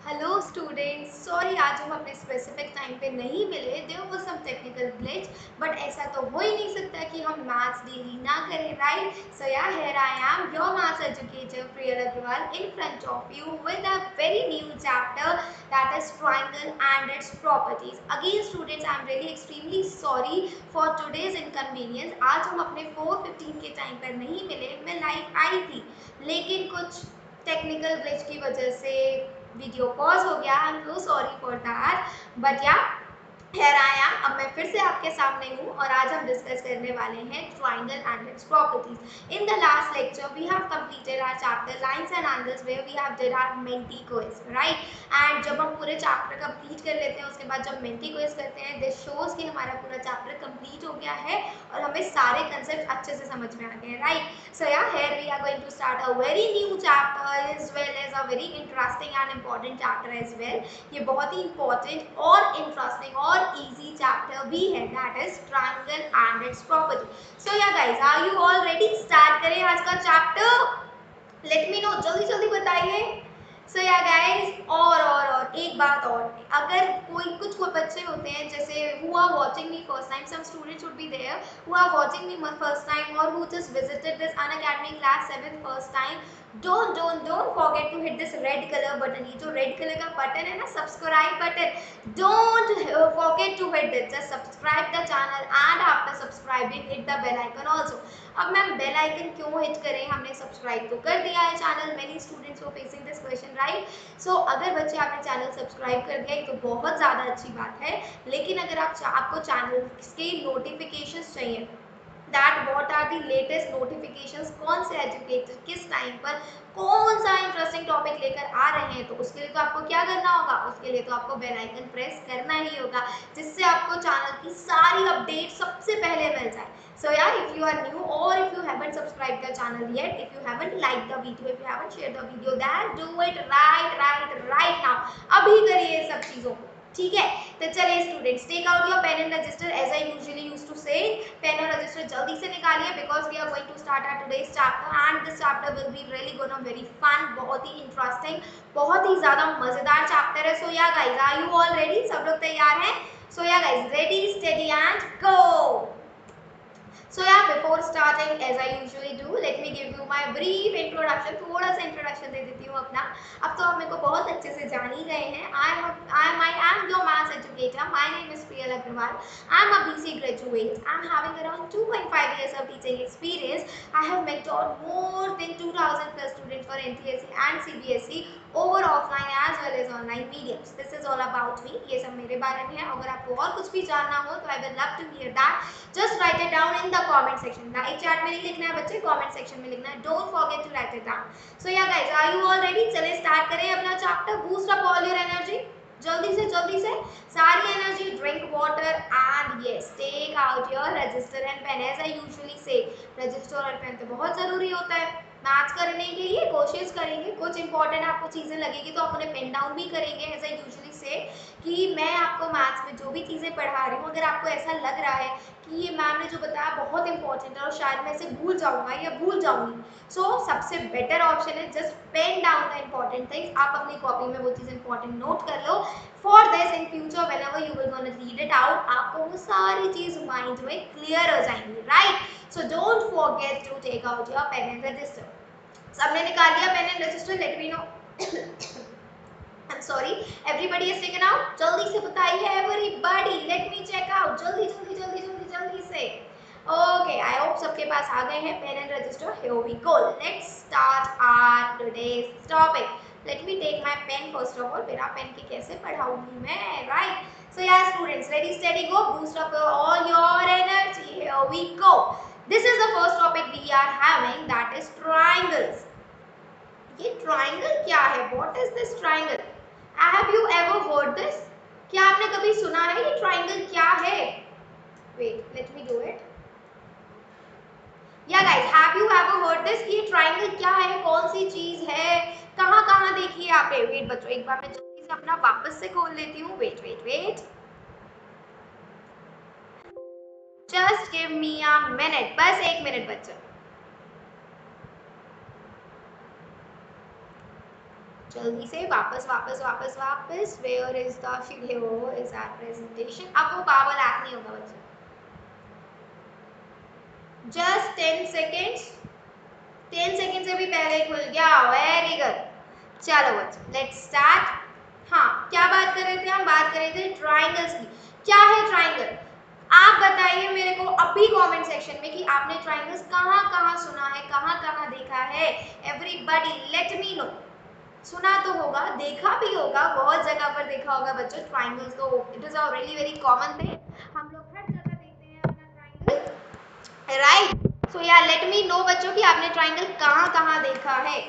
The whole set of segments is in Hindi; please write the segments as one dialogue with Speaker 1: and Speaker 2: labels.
Speaker 1: हेलो स्टूडेंट्स, सॉरी आज हम अपने स्पेसिफिक टाइम पे नहीं मिले। There was some technical glitch, but ऐसा तो हो ही नहीं सकता कि हम मैथ्स डेली ना करें, right? So yeah here I am your maths educator Priyal Agrawal in front of you with a very new chapter that is triangle and its properties. Again students, I am really extremely sorry for today's inconvenience. आज हम अपने 4:15 के टाइम पर नहीं मिले। मैं लाइव आई थी, लेकिन कुछ टेक्निकल ग्लिच की वजह से वीडियो पॉज हो गया। I am so sorry for that, but या हियर आई एम। अब मैं फिर से आपके सामने हूँ और आज हम डिस्कस करने वाले हैं triangle and its properties. In the last lecture we have completed our chapter lines and angles where we have did our Menti quiz, right? And जब हम पूरे चैप्टर कंप्लीट कर लेते हैं, उसके बाद जब मेंटी क्विज करते हैं, दिस शोज कि हमारा पूरा चैप्टर कंप्लीट हो गया है और हमें सारे कंसेप्ट अच्छे से समझ में आ गए हैं, right? So yeah, here we are going to start a very new chapter as well as a very interesting and important chapter as well. ये बहुत ही important और interesting और easy chapter भी है, that is triangle and its property. So yeah guys, are you all ready? Start करें आज का chapter. Let me know, जल्दी जल्दी बताइए। So yeah guys, और एक बात और, अगर कुछ बच्चे होते हैं जैसे who are watching me first time, some students would be there who are watching me first time or who just visited this Unacademy class 7 first time. Don't forget to hit this red color button. ये जो red color का बटन है ना, subscribe button, don't forget to hit it. Just subscribe the channel and after subscribing hit the bell icon also. अब मैम बेल आइकन क्यों हिट करें, हमने सब्सक्राइब तो कर दिया है चैनल। मेनी स्टूडेंट्स को फेसिंग दिस क्वेश्चन, राइट? सो अगर बच्चे आपने चैनल सब्सक्राइब कर दिया तो बहुत ज़्यादा अच्छी बात है, लेकिन अगर आपको चैनल के नोटिफिकेशंस चाहिए, that what are the latest notifications, कौन से एजुकेटर किस टाइम पर कौन सा इंटरेस्टिंग टॉपिक लेकर आ रहे हैं, तो उसके लिए तो आपको क्या करना होगा, उसके लिए तो आपको बेल आइकन प्रेस करना ही होगा, जिससे आपको चैनल की सारी अपडेट सबसे पहले मिल जाए। So yeah, if you are new or if you haven't subscribed the channel yet, if you haven't liked the video, if you haven't shared the video, then do it right now. अभी करिए ये सब चीजों को, ठीक है? तो चलिए students, take out your pen and register as I usually used to say. Pen और रजिस्टर जल्दी से निकालिए because we are going to start our today's chapter and this chapter will be really gonna very fun, बहुत ही इंटरेस्टिंग, बहुत ही ज्यादा मजेदार चैप्टर है। So yeah guys, are you all ready? सब लोग तैयार हैं? So yeah guys, ready steady and go. So yeah, before starting, as I usually do, let me give you my brief introduction. थोड़ा सा introduction दे देती हूँ अपना। अब तो आप मेरे को बहुत अच्छे से जान ही गए हैं। I am your maths educator. My name is Priyal Agrawal. I am a BC graduate. I am having around 2.5 years of teaching experience. I have mentored more than 2,000 plus students for NTSC and CBSE over offline as well as online mediums. This is all about me. ये सब मेरे बारे में है। अगर आपको और कुछ भी जानना हो तो I will love to hear that. Just write it down in the comment section. Live chat में नहीं लिखना है बच्चे, comment section में लिखना है. Don't forget to write it down. So yeah guys, are you all ready? चलिए start करें अपना chapter. Boost up all your energy. जल्दी से सारी energy, drink water and yes take out your register and pen. As I usually say, register और पेन तो बहुत जरूरी होता है मैथ्स करने के लिए। कोशिश करेंगे, कुछ इंपॉर्टेंट आपको चीजें लगेगी तो आप उन्हें पेन डाउन भी करेंगे। एज आई यूजुअली से कि मैं आपको मैथ्स में जो भी चीजें पढ़ा रही हूँ, अगर आपको ऐसा लग रहा है कि ये मैम ने जो बताया बहुत इंपॉर्टेंट है और शायद मैं इसे भूल जाऊंगा या भूल जाऊंगी, सो सबसे बेटर ऑप्शन है just pen down the important things. आप अपनी कॉपी में वो चीज इंपॉर्टेंट नोट कर लो। For this in future whenever you will gonna read it out, आपको वो सारी चीज माइंड में क्लियर हो जाएंगी, right? So don't forget to take out your pen and register. सबने निकाल लिया pen and register? Let me know. I'm sorry, everybody is taken out. जल्दी से बताइए everybody. Let me check out. जल्दी से. Okay, I hope सबके पास आ गए हैं pen and register. Here we go. Let's start our today's topic. Let me take my pen first of all. मेरा pen की कैसे पढ़ाऊंगी मैं, right? So yeah, students, ready, steady, go. Boost up all your energy. Here we go. This is the first topic we are having, that is triangles. ये ट्राइंगल क्या है? What is this triangle? Have you ever heard this? क्या आपने कभी सुना है ये ट्राइंगल क्या है? Wait, let me do it. Yeah guys, have you ever heard this? कि ये ट्राइंगल क्या है? कौन सी चीज है? कहाँ देखी है आपने? वेट बच्चों, एक बार मैं जल्दी से अपना वापस से खोल लेती हूँ। Wait, just give me a minute, बस 1 मिनट बच्चों। जल्दी से वापस वापस वापस वापस, where is the video is our presentation. अब वो बाबल ऐप नहीं होगा बच्चों, जस्ट 10 सेकेंड्स, 10 सेकेंड से भी पहले खुल गया, वेरी गुड। चलो बच्चों लेट्स स्टार्ट। हाँ, क्या बात कर रहे थे हम? बात कर रहे थे ट्राइंगल्स की। क्या है ट्राइंगल? आप बताइए मेरे को अभी कमेंट सेक्शन में कि आपने ट्राइंगल्स कहाँ कहाँ सुना है, कहाँ कहाँ देखा है। Everybody let me no. सुना तो होगा, देखा भी होगा, बहुत जगह पर देखा होगा बच्चों ट्राइंगल्स, तो it is a very very common thing, हम लोग हर जगह देखते हैं अपना ट्राइंगल, राइट। सो या लेट मी नो बच्चों कि आपने ट्राइंगल कहाँ कहाँ देखा है।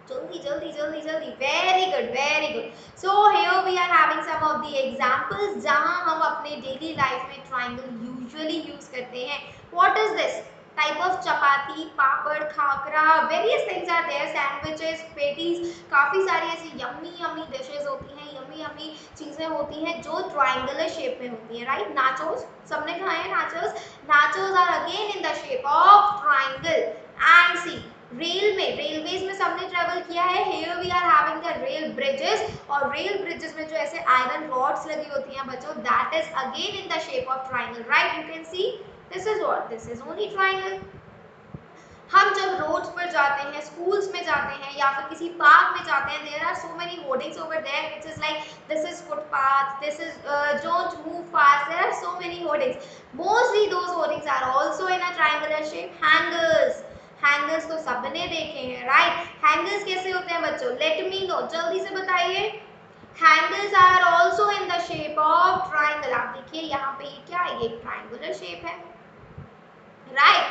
Speaker 1: जल्दी जल्दी जल्दी जल्दी, very good very good. So here we are having some of the examples जहां हम अपने डेली लाइफ में ट्रायंगल यूजुअली यूज करते हैं। What is this? Type of chapati, papad, khakhra, various things are there, sandwiches, patties, काफी सारी ऐसी यम्मी यम्मी डिशेस होती हैं, यम्मी यम्मी चीजें होती हैं जो ट्रायंगुलर शेप में होती हैं, राइट। नाचोस, सबने खाए हैं nachos. Nachos are again in the shape of triangle. And see, rail में, रेलवेज में सबने ट्रेवल किया है। Here we are having the rail bridges, और रेल ब्रिजेस में जो ऐसे आयरन रॉड्स लगी होती हैं बच्चों, that is again in the shape of triangle, right. You can see this is what, this is only triangle. हम जब रोड्स पर जाते हैं, स्कूल्स में जाते हैं या फिर किसी पार्क में जाते हैं, there are so many hoardings over there which is like this is footpath, this is don't move fast, there are so many hoardings. Mostly those hoardings are also in a triangular shape. Hangers, hangers तो सबने देखे हैं, राइट। हैंगर्स कैसे होते हैं बच्चों? लेट मी नो, जल्दी से बताइए। Hangers are also in the shape of triangle. आप देखिए यहाँ पे ये क्या है, ये ट्रायंगुलर शेप है, right।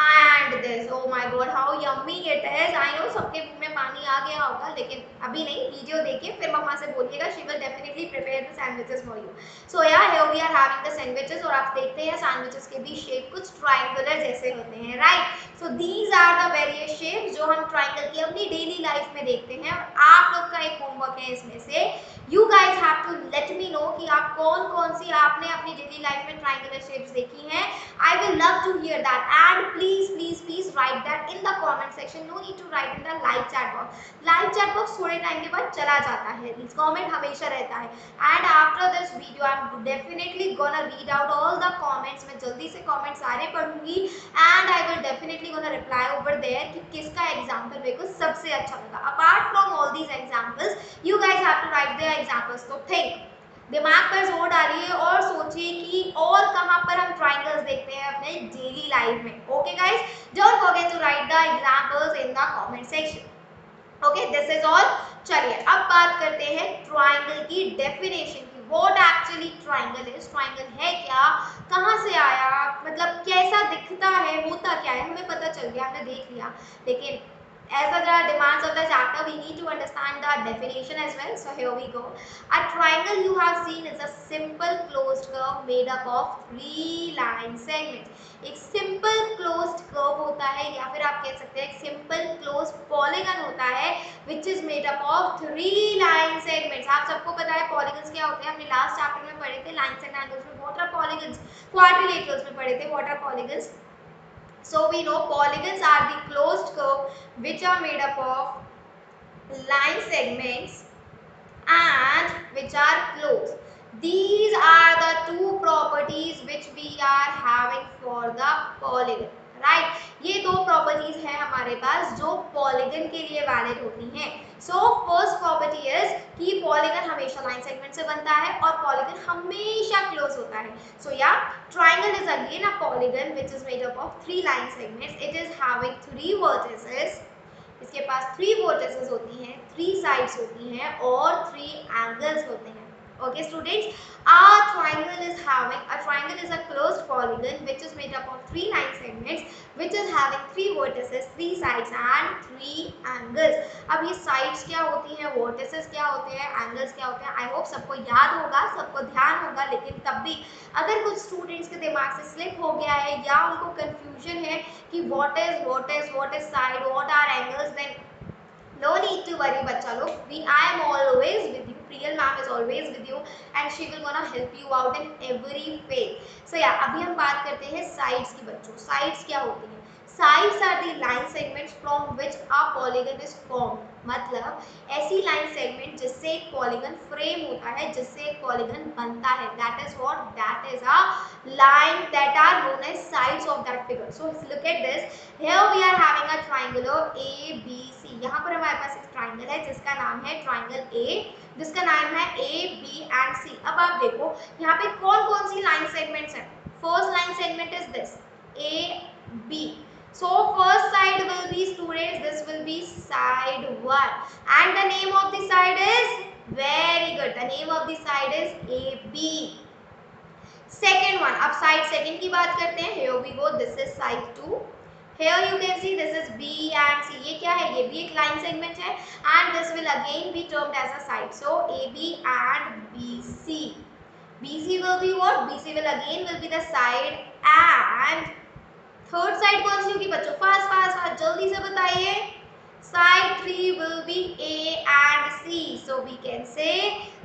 Speaker 1: and this, oh my god how yummy it is। I know सबके मुंह में पानी आ गया होगा, लेकिन अभी नहीं, वीडियो देखिए फिर मम्मा से बोलिएगा, she will definitely prepare the sandwiches for you। so yeah, here we are having the sandwiches, और आप देखते हैं sandwiches के भी शेप कुछ triangular जैसे होते हैं, right। so these are the various shapes जो हम triangle की अपनी daily life में देखते हैं। और आप लोग का एक होमवर्क है इसमें से, you guys have to let me know कि आप कौन कौन सी आपने अपनी daily life में triangular shapes देखी हैं। I will love to hear that, and please please please write that in the comment section। no need to write in the live chat box। live chat box थोड़े टाइम के बाद चला जाता है, comment हमेशा रहता है। and after this video I'm definitely gonna read out all the comments। मैं जल्दी से comment सारे पढ़ूंगी, and I will definitely gonna reply over there कि किसका example मेरे को सबसे अच्छा लगा। apart from all these examples you guys have to write their examples। तो think, दिमाग पर जोर डालिए और सोचिए कि और कहां पर हम ट्रायंगल्स देखते हैं अपने डेली लाइफ में। Okay guys, don't forget to write the examples in the comment section. Okay, this is all. चलिए अब बात करते हैं ट्रायंगल की डेफिनेशन की। What actually triangle is, triangle है क्या, कहां से आया, मतलब कैसा दिखता है, होता क्या है, हमें पता चल गया, हमने देख लिया, लेकिन as the demands of the chapter we need to understand the definition as well। so here we go। a triangle you have seen is a simple closed curve made up of 3 line segments। एक simple closed curve होता है, या फिर आप कह सकते हैं simple closed polygon होता है which is made up of 3 line segments। आप सबको पता है polygons क्या होते हैं, हमने लास्ट चैप्टर में पढ़े थे लाइन्स एंड एंगल्स में। what are polygons? quadrilaterals में पढ़े थे what are polygons। so we know polygons are the closed curve which are made up of line segments and which are closed। these are the two properties which we are having for the polygon, right। ये दो प्रॉपर्टीज हैं हमारे पास जो पॉलीगन के लिए वैलिड होती हैं। सो फर्स्ट प्रॉपर्टी इज कि पॉलीगन हमेशा लाइन सेगमेंट से बनता है और पॉलीगन हमेशा क्लोज होता है। सो या triangle is again a polygon which is made up of 3 line segments. It is having 3 vertices, इसके पास 3 वर्टिसेस होती हैं, 3 साइड्स होती हैं और 3 एंगल्स होते हैं। Okay students, a triangle is a closed polygon which is made up of 3 line segments which is having 3 vertices, 3 sides and 3 angles। अब ये sides क्या होती हैं, vertices क्या होते हैं, angles क्या होते हैं, I hope सबको याद होगा, सबको ध्यान होगा, लेकिन तब भी अगर कुछ स्टूडेंट्स के दिमाग से स्लिप हो गया है या उनको कंफ्यूजन है कि what is side, what are angles, then no need to worry बच्चा लोग, I am always with you। Priyal ma'am is always with you and she will gonna help you out in every phase। so yeah, अभी हम बात करते हैं sides की बच्चों। sides क्या होती हैं? sides are the line segments from which a polygon is formed। मतलब ऐसी लाइन सेगमेंट जिससे एक पॉलीगन फ्रेम होता है, जिससे एक पॉलीगन बनता है, that is what, that is a line that are known as sides of that figure. So look at this, here we are having a triangle ABC. यहाँ पर हमारे पास एक ट्राइंगल है जिसका नाम है ट्राइंगल A, जिसका नाम है A, B and C. अब आप देखो यहाँ पे कौन कौन सी लाइन सेगमेंट्स हैं. First line segment is this A, B. So first side will be, students, this will be side 1 and the name of the side is, very good, the name of the side is AB. Second one, अब side second की बात करते हैं. Here we go, this is side 2. Here you can see this is B and C. ये क्या है, ये भी एक line segment है and this will again be termed as a side. So AB and BC. BC will be what? BC will again will be the side and third side कौन सी होगी बच्चों, फास्ट फास्ट फास्ट जल्दी से बताइए. Side 3 will be A and C. So we can say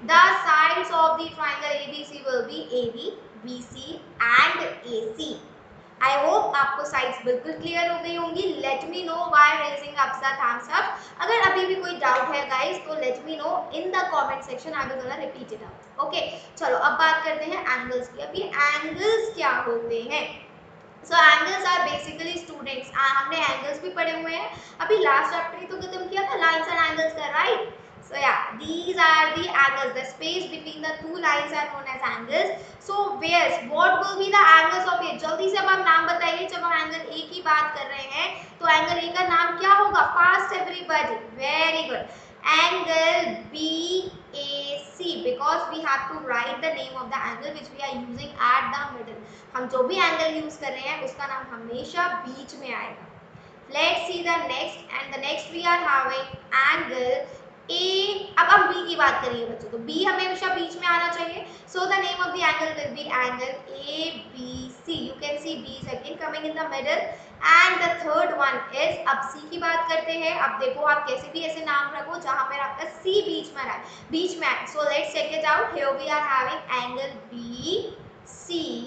Speaker 1: the sides of the triangle ABC will be AB, BC and AC. I hope आपको साइड्स बिल्कुल क्लियर हो गई होंगी. Late me no by raising up the thumbs up. अगर अभी भी कोई डाउट है गाइस तो late me no in the comment section. I will gonna repeat it out. Okay, चलो अब बात करते हैं एंगल्स की. अब ये एंगल्स क्या होते हैं. So angles are basically students, हमने एंगल्स भी पढ़े हुए हैं. अभी लास्ट चैप्टर ही तो खत्म किया था लाइंस एंड एंगल्स का, right. So yeah, these are the angles. The space between the two lines are known as angles. So where's what will be the angles of A? जल्दी से अब आप नाम बताइए. जब हम एंगल A की बात कर रहे हैं तो एंगल A का नाम क्या होगा? Fast everybody, very good. Angle BAC, because we have to write the name of the angle which we are using at the middle. हम जो भी एंगल यूज कर रहे हैं उसका नाम हमेशा बीच में आएगा. Let's see the next, and the next we are having angle A. अब हम B की बात करेंगे बच्चों, तो B हमेशा बीच में आना चाहिए. So the name of the angle will be angle ABC. You can see B is again coming in the middle. And the third one is, अब C की बात करते हैं. अब देखो आप कैसे भी ऐसे नाम रखो जहाँ पर आपका C बीच में आए, बीच में आए. So let's check it out. Here we are having angle BCA.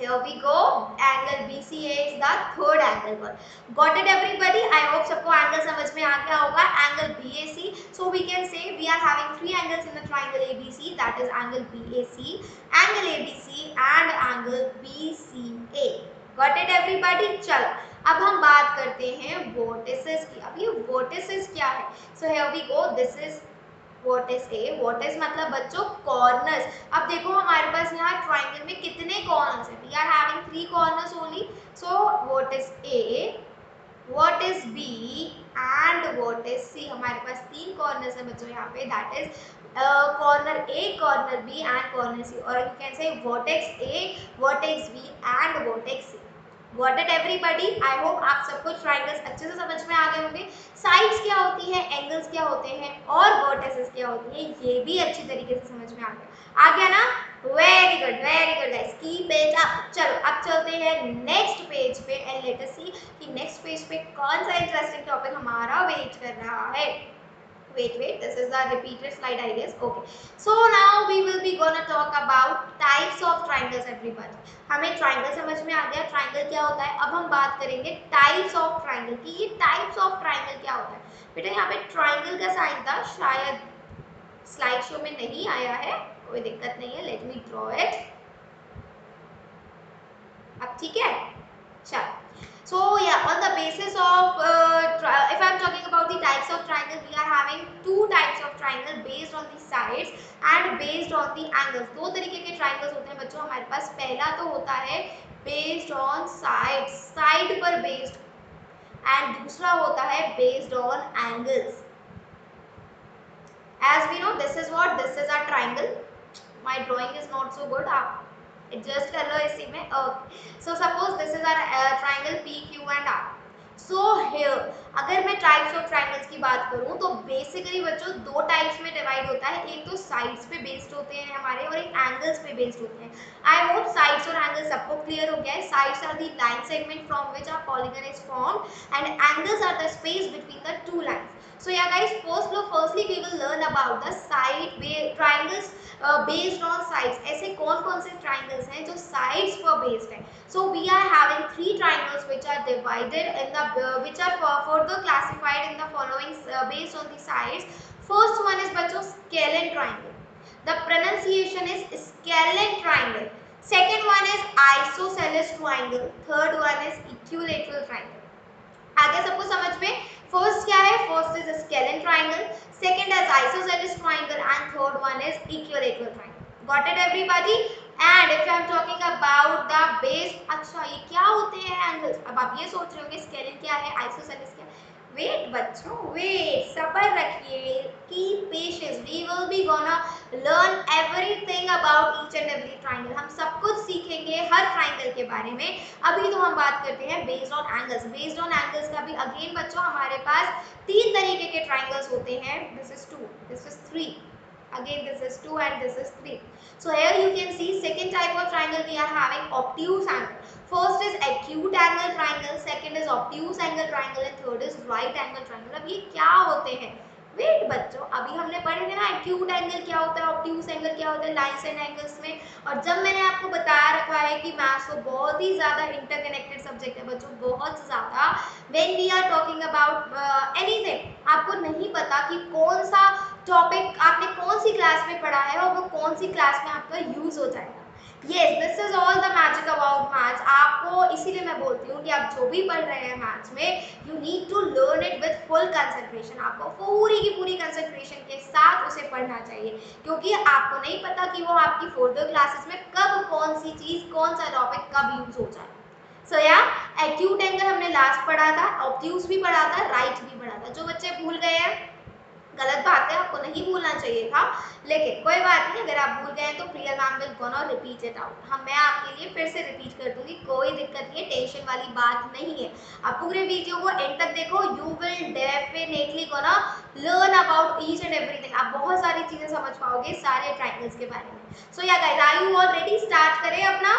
Speaker 1: Here we go. Angle BCA is the third angle one. Got it everybody? I hope सबको angle समझ में आ गया होगा. Angle BAC. So we can say we are having three angles in the triangle ABC. That is angle BAC, angle ABC and angle BCA. Got it everybody? चलो अब हम बात करते हैं vertices की. अब ये vertices क्या है? So here we go. This is what is A. What is मतलब बच्चों corners. अब देखो हमारे पास यहाँ triangle में कितने corners हैं. We are having 3 corners only. So what is A, what is B and what is C. हमारे पास 3 corners हैं बच्चों यहाँ पे. That is corner A, corner B and corner C. और you can say vertex A, vertex B and vertex C. Got it everybody? I hope आप सबको ट्राइंगल्स अच्छे से समझ में आ गए होंगे. साइड्स क्या होती है, एंगल्स क्या होते हैं और वर्टिसेस क्या होती है, ये भी अच्छी तरीके से समझ में आ गया ना. Very good guys, keep it up. चलो अब चलते हैं नेक्स्ट पेज पे एंड लेट अस सी कि नेक्स्ट पेज पे कौन सा इंटरेस्टिंग टॉपिक हमारा वेट कर रहा है. Wait, this is the repeated slide I guess. Okay, so now we will be gonna talk about types of triangles everybody. हमें triangle समझ में आ गया, triangle क्या होता है. अब हम बात करेंगे types of triangle की. ये types of triangle क्या होता है बेटा. यहाँ पे triangle का साइन था, शायद स्लाइड शो में नहीं आया है, कोई दिक्कत नहीं है. Let me draw it. अब ठीक है. चलो, so yeah, on the basis of if I'm talking about the types of triangle, we are having two types of triangle based on the sides and based on the angles. दो तरीके के triangles होते हैं बच्चों हमारे पास. पहला तो होता है based on sides, side पर based, and दूसरा होता है based on angles. As we know, this is what, this is a triangle. My drawing is not so good. आप एडजस्ट कर लो इसी में. So suppose this is our triangle P Q and R. So here अगर मैं टाइप्स ऑफ ट्रायंगल्स की बात करूं तो बेसिकली बच्चों दो टाइप्स में डिवाइड होता है. एक तो साइड्स पे बेस्ड होते हैं हमारे और एक एंगल्स पे बेस्ड होते हैं. आई होप साइड्स और एंगल्स सबको क्लियर हो गया है. Sides are the line segment from which a polygon is formed and angles are the space between the two lines. So yeah guys, firstly we will learn about the side triangles. Based on sides, ऐसे कौन कौन से ट्राइंगल्स हैं जो साइड्स पर बेस्ड है? So we are having three triangles which are divided in the which are further classified in the following based on the sides. First one is बच्चों scalene triangle. The pronunciation is scalene triangle. Second one is isosceles triangle. Third one is equilateral triangle. आगे सबको समझ में? फर्स्ट क्या है? First is scalene triangle, second is isosceles triangle and third one is equilateral triangle. Got it everybody? And if I am talking about the base, अच्छा ये क्या होते हैं एंगल्स? अब आप ये सोच रहे होंगे स्केलेन क्या है, आइसोसेलेस क्या है? वेट बच्चों, वेट, सब्र रखिए, keep patience, we will be gonna learn everything about each and every triangle. हम सब कुछ सीखेंगे हर ट्राइंगल के बारे में. अभी तो हम बात करते हैं based on angles. Based on angles का भी अगेन बच्चों हमारे पास तीन तरीके के ट्राइंगल्स होते हैं. This is 2, this is 3, again this is 2 and this is 3. So here you can see second type of triangle we are having obtuse angle. First is acute angle triangle, second is obtuse angle triangle and third is right angle triangle. अब ये क्या होते हैं? वेट बच्चों, अभी हमने पढ़े थे ना एक्यूट एंगल क्या होता है, ऑब्ट्यूज एंगल क्या होता है लाइंस एंड एंगल्स में. और जब मैंने आपको बताया रखा है कि मैथ्स तो बहुत ही ज्यादा इंटरकनेक्टेड सब्जेक्ट है बच्चों, बहुत ज्यादा. When we are talking about anything, आपको नहीं पता कि कौन सा टॉपिक आपने कौन सी क्लास में पढ़ा है और वो कौन सी क्लास में आपका यूज हो जाएगा. Yes, this is all the magic about maths. आपको इसीलिए मैं बोलती हूँ कि आप जो भी पढ़ रहे हैं मैथ्स में, you need to learn it with full concentration. आपको पूरी की पूरी कंसंट्रेशन के साथ उसे पढ़ना चाहिए, क्योंकि आपको नहीं पता कि वो आपकी फर्दर क्लासेस में कब कौन सी चीज, कौन सा टॉपिक कब यूज हो जाए. सो या एक्यूट एंगल हमने लास्ट पढ़ा था, ऑब्ट्यूज भी पढ़ा था, राइट भी पढ़ा था. जो बच्चे भूल गए हैं, गलत बात है, आपको नहीं भूलना चाहिए था, लेकिन कोई बात नहीं. अगर आप भूल गए तो Priya ma'am will gonna repeat it out. हम मैं आपके लिए फिर से रिपीट कर दूंगी, कोई दिक्कत नहीं है, टेंशन वाली बात नहीं है. आप पूरे वीडियो को एंड तक देखो, you will definitely gonna learn about each and everything. आप बहुत सारी चीजें समझ पाओगे सारे ट्रायंगल्स के बारे में. So yeah guys, are you all ready? Start करें अपना,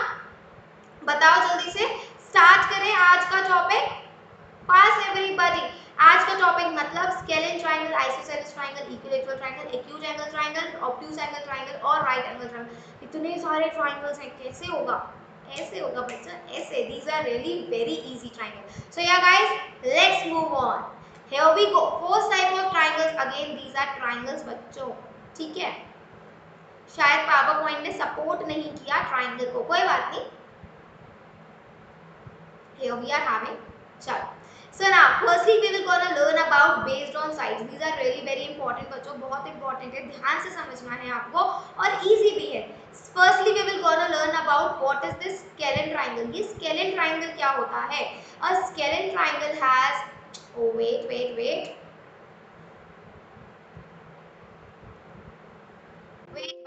Speaker 1: बताओ जल्दी से, स्टार्ट करें आज का टॉपिक. पास एवरीबॉडी. आज का टॉपिक मतलब scalene triangle, isosceles triangle, equilateral triangle, acute angle triangle, obtuse angle triangle और राइट एंगल ट्रायंगल. इतने सारे ट्रायंगल्स हैं, कैसे होगा? ऐसे होगा बच्चा, ऐसे. These are really very easy triangle. So yeah guys, let's move on. Here we go. First type of triangles, again these are triangles बच्चों, ठीक है. शायद पावर पॉइंट ने सपोर्ट नहीं किया ट्रायंगल को, कोई बात नहीं. Here we are having chart. So now firstly we will gonna learn about based on sides. These are really very important बच्चों, बहुत important है, ध्यान से समझना है आपको और easy भी है. Firstly we will gonna learn about what is this scalene triangle. ये scalene triangle क्या होता है? A scalene triangle has, oh wait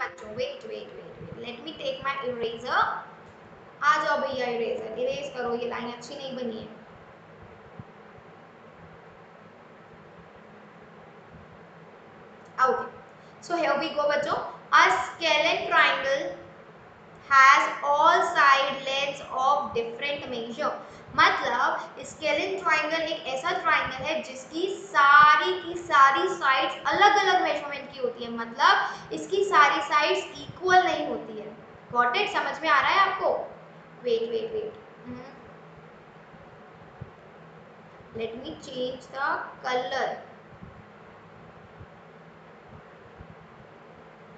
Speaker 1: बच्चों, wait. Let me take my eraser. आ जाओ भैया, इरेजर इरेज करो, ये लाइन अच्छी नहीं बनी है. Okay, so here we go बच्चों. A scalene triangle has all side lengths of different measure. मतलब स्केलेन ट्राइंगल एक ऐसा ट्राइंगल है जिसकी सारी की सारी साइड्स अलग अलग मेजरमेंट की होती है. मतलब इसकी सारी साइड्स इक्वल नहीं होती है. Got it? समझ में आ रहा है आपको? Wait. Let me change the color.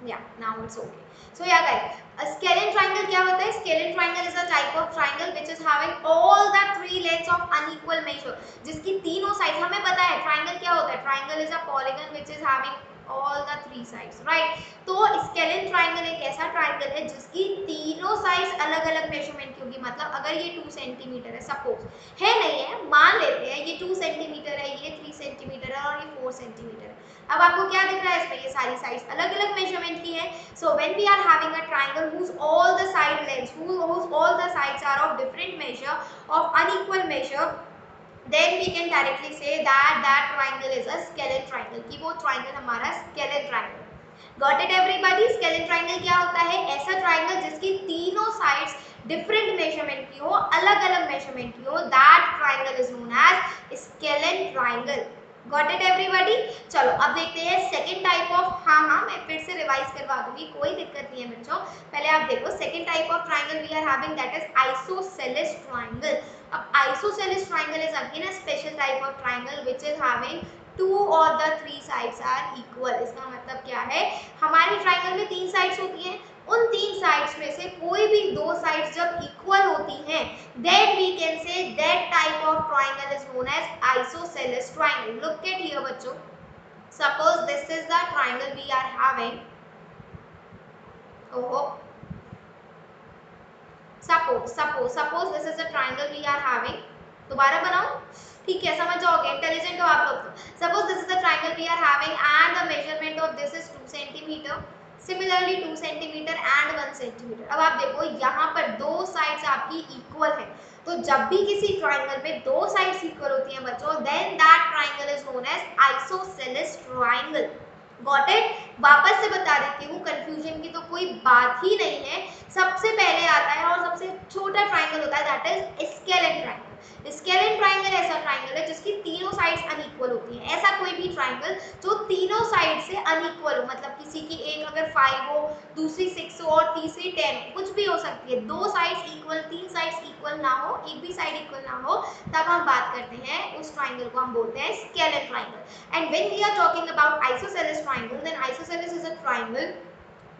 Speaker 1: Yeah, now it's okay. So yeah guys, a scalene triangle क्या होता है? Scalene triangle is a type of triangle which is having all the three lengths of unequal measure. जिसकी तीनों साइड, हमें पता है ट्राइंगल क्या होता है. Triangle is a polygon which is having all the three sides, right? तो स्केलेन ट्राइंगल एक ऐसा ट्राइंगल है जिसकी तीनों साइड्स अलग अलग मेजरमेंट की होगी. मतलब अगर ये 2 सेंटीमीटर है, सपोज है, नहीं है, मान लेते हैं ये 2 सेंटीमीटर है, ये 3 सेंटीमीटर है और ये 4 सेंटीमीटर है. अब आपको क्या दिख रहा है इसमें? ये सारी साइड्स अलग अलग मेजरमेंट की है. So when we are having a triangle whose all the side lengths, whose all the sides are of different measure, of unequal measure, then we can directly say that that triangle is a scalene triangle. कि वो triangle हमारा scalene triangle. Got it everybody? Scalene triangle क्या होता है? ऐसा triangle जिसकी तीनों sides different measurement की हो, अलग अलग measurement की हो, that triangle is known as scalene triangle. Got it everybody. चलो अब देखते हैं सेकंड टाइप ऑफ, हाँ मैं फिर से रिवाइज करवा दूंगी, कोई दिक्कत नहीं है बच्चों। पहले आप देखो second type of triangle we are having that is isosceles triangle. अब isosceles triangle is again a special type of triangle which is having two और the three sides are equal. इसका मतलब क्या है, हमारे ट्राइंगल में तीन साइड्स होती हैं, उन तीन साइड्स में से कोई भी दो साइड्स जब इक्वल होती हैं then we can say that type of triangle is known as isosceles triangle. Look at here बच्चों, suppose this is the triangle we are having, suppose this is the triangle we are having, दोबारा बनाओ, ठीक है समझ जाओगे, इंटेलिजेंट हो आप लोग तो। Suppose this is the triangle we are having and the measurement of this is 2 centimeter, similarly 2 centimeter and 1 centimeter। अब आप देखो यहाँ पर दो साइड्स आपकी इक्वल है, तो जब भी किसी ट्राइंगल में दो साइड्स इक्वल होती हैं बच्चों, then that triangle is known as isosceles triangle। Got it. वापस से बता देती हूँ, कंफ्यूजन की तो कोई बात ही नहीं है। सबसे पहले आता है और सबसे छोटा ट्राइंगल होता है that is scalene triangle. Scalene triangle ऐसा ट्राइंगल है जिसकी तीनों साइड्स अनइक्वल होती हैं। ऐसा कोई भी ट्राइंगल जो तीनों साइड से अनइक्वल हो, मतलब किसी की एक अगर 5 हो, दूसरी 6 हो और तीसरी 10 हो, कुछ भी हो सकती है, दो साइड्स इक्वल, तीन साइड्स इक्वल ना हो, एक भी साइड इक्वल ना हो, तब हम बात करते हैं उस ट्राइंगल को हम बोलते हैं scalene triangle. And when we are talking about isosceles triangle, then isosceles is a triangle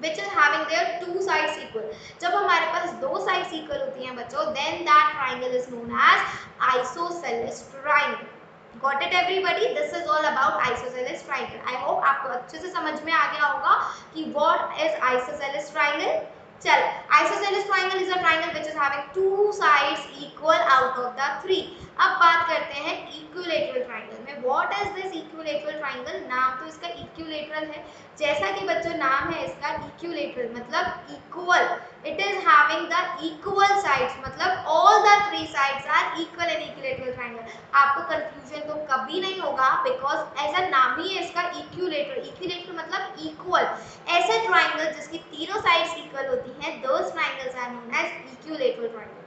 Speaker 1: which is having their two sides equal। जब हमारे पास दो sides equal होती हैं बच्चों, then that triangle is known as isosceles triangle। Got it everybody? This is all about isosceles triangle। I hope आपको अच्छे से समझ में आ गया होगा कि what is isosceles triangle। चल, isosceles triangle is a triangle which is having two sides equal out of the three। अब बात करते हैं इक्विलेटरल ट्राइंगल में। What is this equilateral triangle? नाम तो इसका इक्विलेटरल है, जैसा कि बच्चों नाम है इसका इक्विलेटरल मतलब equal. It is having the equal sides, मतलब all the three sides are equal in equilateral triangle. आपको कंफ्यूजन तो कभी नहीं होगा बिकॉज ऐसा नाम ही है इसका इक्विलेटरल। इक्विलेटरल मतलब इक्वल, ऐसा ट्राइंगल जिसकी तीनों साइड्स इक्वल होती हैं, those triangles are known as equilateral triangle.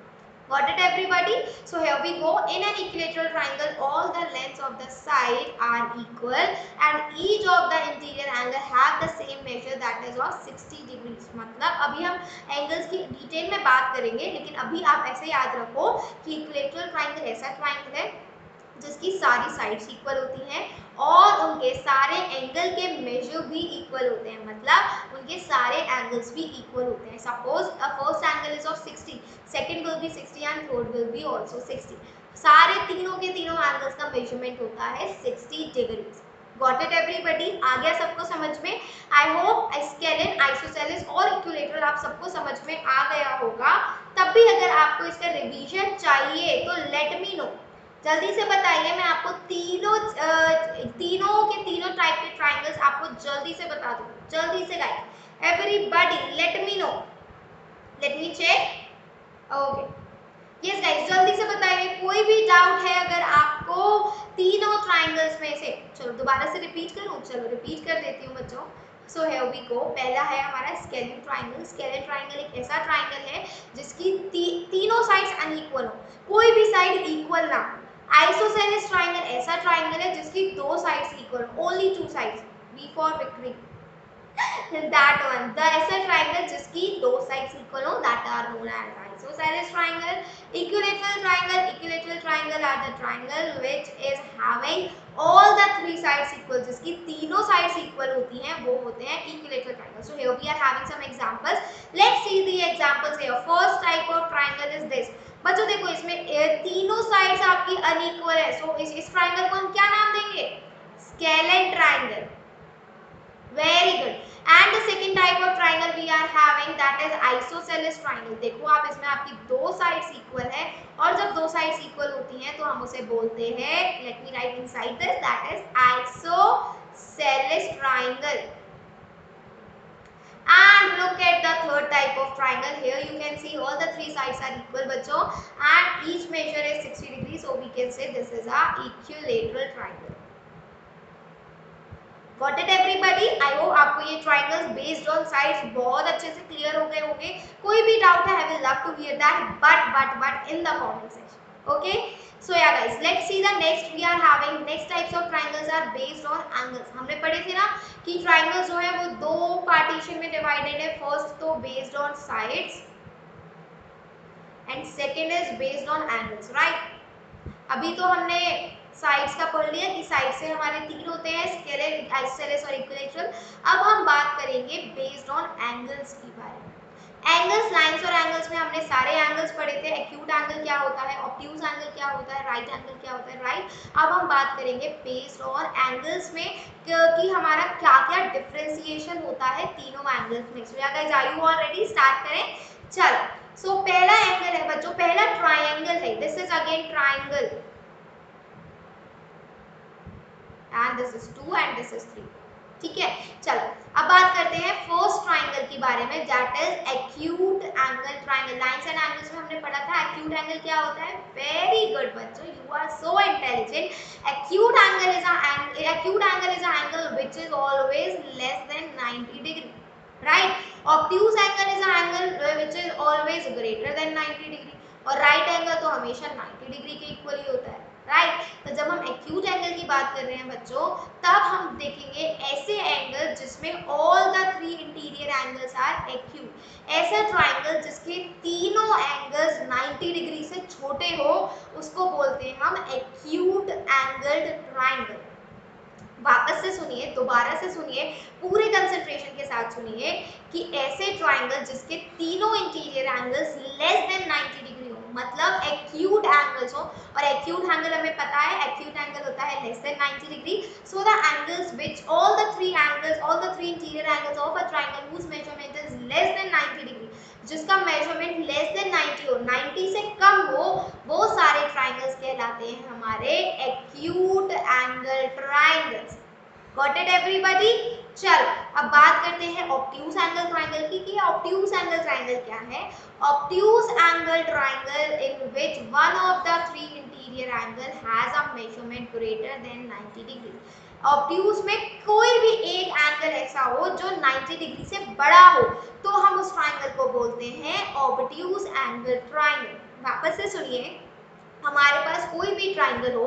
Speaker 1: Got it everybody? So here we go. In an equilateral triangle, all the lengths of the side are equal and each of the interior angle have the same measure that is of 60 degrees। मतलब अभी हम एंगल्स की डिटेल में बात करेंगे, लेकिन अभी आप ऐसे याद रखो कि इक्विलेटरल ट्राइंगल ऐसा ट्राइंगल है जिसकी सारी साइड्स इक्वल होती हैं और उनके सारे एंगल के मेजर भी इक्वल होते हैं, मतलब उनके सारे एंगल्स भी इक्वल होते हैं। Suppose the first angle is of 60, second will be 60 and third will be also 60। सारे तीनों के तीनों एंगल्स का मेजरमेंट होता है 60 डिग्रीज। Got it everybody? आ गया सबको समझ में? आई होप स्केलेन, आइसोसेलेस और इक्विलेटरल आप सबको समझ में आ गया होगा। तब भी अगर आपको इसका रिवीजन चाहिए तो लेट मी नो, जल्दी से बताइए। मैं आपको तीनों के तीनों टाइप के ट्राइंगल्स आपको जल्दी से बता दूं, जल्दी से guys. Everybody let me know, let me check. Okay yes guys, जल्दी से बताइए, कोई भी डाउट है अगर आपको तीनों ट्राइंगल्स में से। चलो दोबारा से रिपीट करूं, चलो रिपीट कर देती हूँ बच्चों। So here we go. पहला है हमारा स्केलेन ट्राइंगल। स्केलेन ट्राइंगल एक ऐसा ट्राइंगल है जिसकी तीनों साइड्स अनइक्वल हो, कोई भी साइड इक्वल ना। आइसोसेलेस ट्राइंगल ऐसा ट्राइंगल है जिसकी दो sides equal, only two sides, B for victory. that one, the ऐसा ट्राइंगल जिसकी दो साइड्स इक्वल हो, that are known as isosceles triangle। Equilateral triangle are the triangle which is having all the three sides equal, जिसकी तीनों साइड्स इक्वल होती हैं, वो होते हैं equilateral triangle। So here we are having some examples। Let's see the examples here। First type of triangle is this। बच्चों देखो इसमें तीनों साइड्स आपकी अनइक्वल है, सो इस ट्राइंगल को हम क्या नाम देंगे? Scalene triangle. Very good. And the second type of triangle we are having that is isosceles triangle. देखो आप इसमें आपकी दो साइड्स इक्वल है और जब दो साइड्स इक्वल होती हैं तो हम उसे बोलते हैं, let me right inside this, that is isosceles triangle. And look at the third type of triangle। Here you can see all the three sides are equal बच्चों and each measure is 60 degrees, so we can say this is a equilateral triangle। Got it everybody? I hope आपको ये triangles based on sides बहुत अच्छे से क्लियर हो गए होंगे। कोई भी डाउट है, I will love to hear that, but in the comment section। Okay? So yeah guys, let's see the next we are having next types of triangles are based on angles. हमने पढ़े थे ना कि triangles जो है वो दो पार्टीशन में डिवाइडेड है. फर्स्ट तो based on sides and second is based on angles, right. अभी तो हमने साइड्स का पढ़ लिया कि साइड से हमारे तीन होते हैं, स्केलर, आइसोसेलेस और इक्विलैटरल. अब हम बात करेंगे बेस्ड ऑन एंगल्स के बारे में. एंगल्स, लाइंस और एंगल्स में हमने सारे एंगल्स पढ़े थे. एक्यूट एंगल क्या होता है, ऑब्ट्यूज एंगल क्या होता है, राइट एंगल क्या होता है, राइट. अब हम बात करेंगे बेस्ड ऑन एंगल्स में कि हमारा क्या क्या डिफरेंशिएशन होता है तीनों एंगल्स में. So guys, are you all ready? Start करें. चलो. सो पहला एंगल है बच्चों, पहला ट्रायंगल है. This is again triangle and this is 2 and this is 3. ठीक है. चलो अब बात करते हैं फर्स्ट ट्रायंगल के बारे में, that is acute angle triangle. Lines and angles में हमने पढ़ा था एक्यूट एंगल क्या होता है. वेरी गुड बच्चों, you are so intelligent. Acute angle is a angle which is always less than 90 degree, right. Obtuse angle is a angle which is always greater than 90 degree. और राइट एंगल तो हमेशा 90 डिग्री के इक्वल ही होता है, राइट. तो जब हम एक्यूट एंगल की बात कर रहे हैं बच्चों, तब हम देखेंगे ऐसे एंगल जिसमें all the three interior angles are acute. ऐसा ट्रायंगल जिसके तीनों एंगल्स 90 डिग्री से छोटे हो, उसको बोलते हैं हम एक्यूट एंगल्ड ट्रायंगल. वापस से सुनिए, दोबारा से सुनिए, पूरे कंसंट्रेशन के साथ सुनिए कि ऐसे ट्रायंगल जिसके तीनों interior angles less than 90 degree हो, मतलब एक्यूट एंगल्स हो. और एक्यूट एंगल हमें पता है, एक्यूट एंगल होता है less than 90 degree. So the angles which all the three interior angles of a triangle whose measurement is less than 90 degree, जिसका मेजरमेंट लेस देन 90 हो, 90 से कम हो, वो सारे ट्रायंगल्स कहलाते हैं हमारे acute angle triangles. Got it everybody? चल अब बात करते हैं ऑब्ट्यूज एंगल ट्रायंगल की कि ऑब्ट्यूज एंगल ट्रायंगल क्या है. Obtuse angle triangle in which one of the three interior angle has a measurement greater than 90 degree. Obtuse में कोई भी एक एंगल ऐसा हो जो 90 डिग्री से बड़ा हो, तो हम उस ट्रायंगल को बोलते हैं ऑब्ट्यूज एंगल ट्रायंगल. वापस से सुनिए, हमारे पास कोई भी ट्रायंगल हो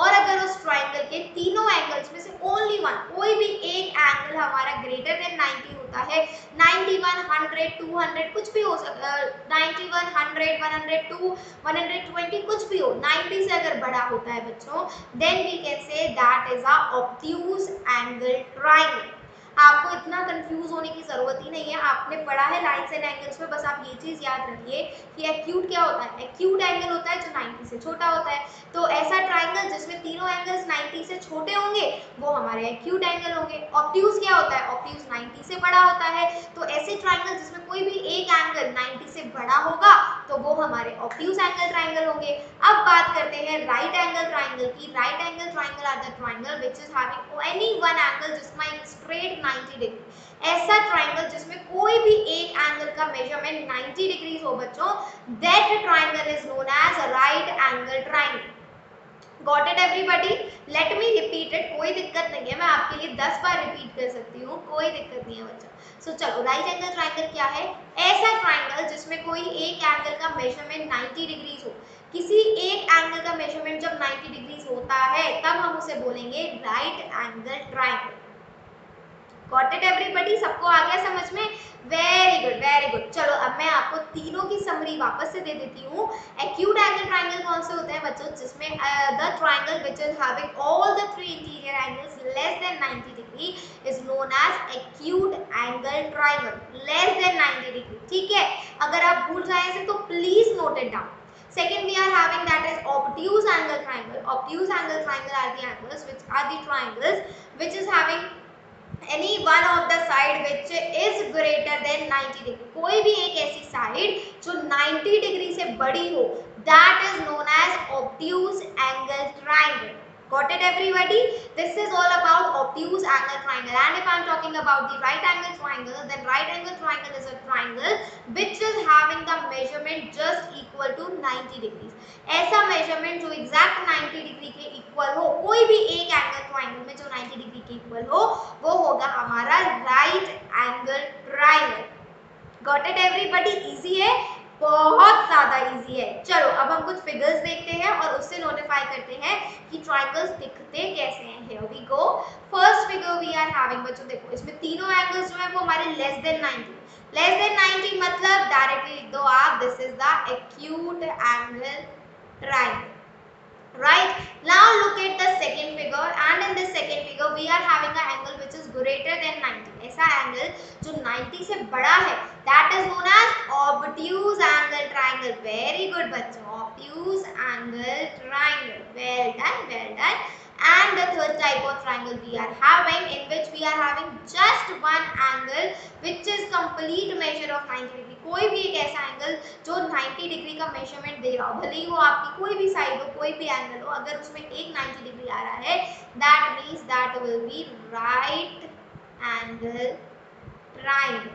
Speaker 1: और अगर उस ट्रायंगल के तीनों एंगल्स में से ओनली वन, कोई भी एक एंगल हमारा ग्रेटर देन 90 होता है, 91, 100, 200 कुछ भी हो सकता है, 91, 100, 102, 120 कुछ भी हो, 90 से अगर बड़ा होता है बच्चों, then we can say that is a obtuse angle triangle. आपको इतना कंफ्यूज होने की जरूरत ही नहीं है, आपने पढ़ा है लाइंस एंड एंगल्स में. बस आप ये चीज याद रखिए कि एक्यूट क्या होता है. एक्यूट एंगल होता है जो 90 से छोटा होता है. तो ऐसा ट्रायंगल जिसमें तीनों एंगल्स 90 से छोटे होंगे, वो हमारे एक्यूट एंगल होंगे. ऑब्ट्यूज क्या होता है, ऑब्ट्यूज 90 से बड़ा होता है. तो ऐसे ट्रायंगल जिसमें कोई भी एक एंगल 90 से बड़ा होगा, तो वो हमारे ऑब्ट्यूज एंगल ट्रायंगल होंगे. अब बात करते हैं राइट एंगल ट्रायंगल की. Right angle triangle are the triangle which is having any one angle जिसमें स्ट्रेट 90 डिग्री. ऐसा ट्रायंगल जिसमें कोई भी एक एंगल का मेजरमेंट 90 डिग्री हो बच्चों, that triangle is known as a right angle triangle. Got it everybody? Let me repeat it, कोई दिक्कत नहीं है, मैं आपके लिए 10 बार रिपीट कर सकती हूँ, कोई दिक्कत नहीं है बच्चों. सो चलो, राइट एंगल ट्रायंगल क्या है. ऐसा ट्रायंगल जिसमें कोई एक एंगल का मेजरमेंट 90 डिग्री हो. किसी एक एंगल का मेजरमेंट जब 90 डिग्री होता है, तब हम उसे बोलेंगे right angle triangle. Got it everybody? सबको आ गया समझ में? Very good, very good. चलो अब मैं आपको तीनों की समरी वापस से दे देती हूँ. एक्यूट एंगल ट्रायंगल कौन से होते हैं बच्चों, जिसमें the triangle which is having all the three interior angles less than 90 degree is known as acute angle triangle. Less than 90 degree, ठीक है. अगर आप भूल जाए इसे तो please note it down. Second we are having that is obtuse angle triangle. Obtuse angle triangle are the angles which are the triangles which is having any one of the side which is greater than 90 degree. कोई भी एक ऐसी साइड जो 90 डिग्री से बड़ी हो, that is known as obtuse angle triangle. Got it everybody? This is all about obtuse angle triangle. And if I am talking about the right angle triangle, then right angle triangle is a triangle which is having the measurement just equal to 90 degrees. ऐसा मेजरमेंट जो एग्जैक्ट 90 डिग्री के इक्वल हो, कोई भी एक एंगल ट्रायंगल में जो 90 डिग्री के इक्वल हो, वो होगा हमारा right angle triangle. Got it everybody? Easy है, बहुत ज्यादा इजी है। चलो अब हम कुछ फिगर्स देखते हैं और उससे नोटिफाई करते हैं कि ट्रायंगल्स दिखते कैसे हैं। Here we go. First figure we are having, बच्चों देखो इसमें तीनों एंगल्स जो है वो हमारे लेस देन 90। लेस देन 90 मतलब डायरेक्टली लिख दो आप, this is the acute angle triangle. Right, now look at the second figure, and in this second figure we are having an angle which is greater than 90। ऐसा एंगल जो 90 से बड़ा है, that is known as obtuse angle triangle। Very good बच्चों, obtuse angle triangle, well done, well done। And the third type of triangle we are having, in which we are having just one angle which is complete measure of 90 degree। कोई भी एक ऐसा एंगल जो 90 डिग्री का मेजरमेंट दे रहा हो, भले ही वो आपकी कोई भी साइड हो, कोई भी एंगल हो, अगर उसमें एक 90 डिग्री आ रहा है, that means that will B right angle triangle.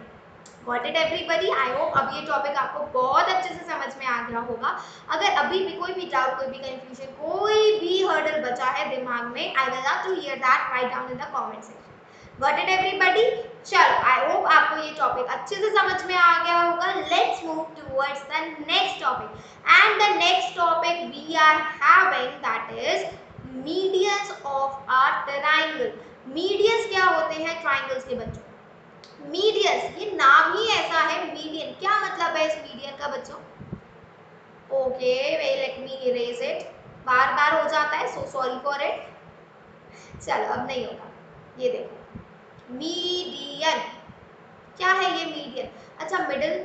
Speaker 1: Got it everybody? I hope अब ये टॉपिक आपको बहुत अच्छे से समझ में आ गया होगा। अगर अभी भी कोई भी डाउट, कोई भी कंफ्यूजन, कोई भी हर्डल बचा है दिमाग में, I will love to hear that, write down in the comment section. Got it everybody? चलो आई होप आपको ये टॉपिक अच्छे से समझ में आ गया होगा। Let's move towards the next topic, and the next topic we are having that is medians of a triangle. Medians क्या होते हैं ट्रायंगल्स के बच्चों? मीडियंस, ये नाम ही ऐसा है मीडियन। क्या मतलब है इस मीडियन का बच्चों? Okay well let me erase it, बार बार हो जाता है, सो सॉरी फॉर इट। चलो अब नहीं होगा। ये देखो मीडियन, क्या है ये मीडियन? अच्छा मिडिल,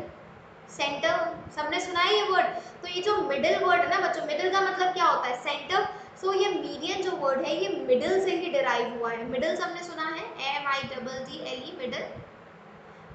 Speaker 1: सेंटर, सबने सुना है ये वर्ड? तो ये जो मिडिल वर्ड है ना बच्चों, मिडिल का मतलब क्या होता है? सेंटर। सो ये मीडियन जो वर्ड है ये मिडिल से ही डिराइव हुआ है। मिडिल सबने सुना है, MIDDLE, मिडिल।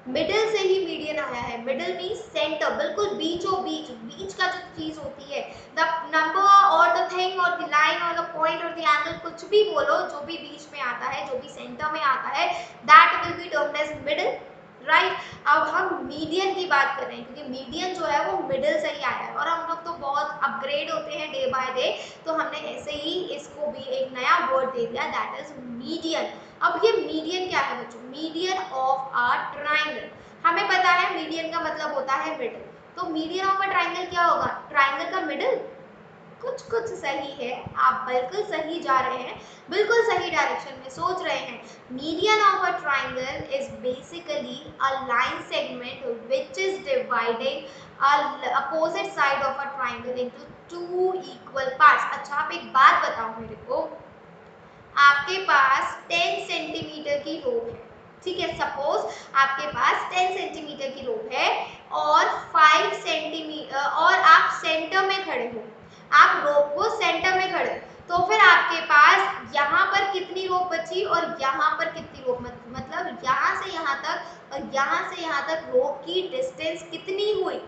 Speaker 1: मिडिल से ही मीडियन आया है। मिडिल मींस सेंटर, बिल्कुल बीचों बीच, बीच का जो चीज होती है, द नंबर और द थिंग और द लाइन और द पॉइंट और द एंगल, कुछ भी बोलो, जो भी बीच में आता है, जो भी सेंटर में आता है, that will be termed as middle. Right, अब हम मीडियन की बात कर रहे हैं क्योंकि मीडियन जो है वो मिडिल से ही आया है, और हम लोग तो बहुत अपग्रेड होते हैं डे बाय डे, तो हमने ऐसे ही इसको भी एक नया वर्ड दे दिया, दैट इज मीडियन। अब ये मीडियन क्या है बच्चों? Median of a triangle. हमें पता है मीडियन का मतलब होता है मिडिल, तो मीडियन ऑफ अ ट्रायंगल क्या होगा? ट्रायंगल का मिडिल। कुछ कुछ सही है, आप बिल्कुल सही जा रहे हैं, बिल्कुल सही डायरेक्शन में सोच रहे हैं। Median of a triangle is basically a line segment which is dividing opposite side of a triangle into two equal parts. अच्छा आप एक बात बताओ मेरे को, आपके पास 10 सेंटीमीटर की रोप है, ठीक है, सपोज आपके पास 10 सेंटीमीटर की रोप है और 5 सेंटीमीटर, और आप सेंटर में खड़े हो, आप रोप को सेंटर में खड़े, तो फिर आपके पास यहाँ पर कितनी रोप बची और यहाँ पर कितनी रोप, मतलब यहाँ से यहाँ तक और यहाँ से यहाँ तक रोप की डिस्टेंस कितनी हुई?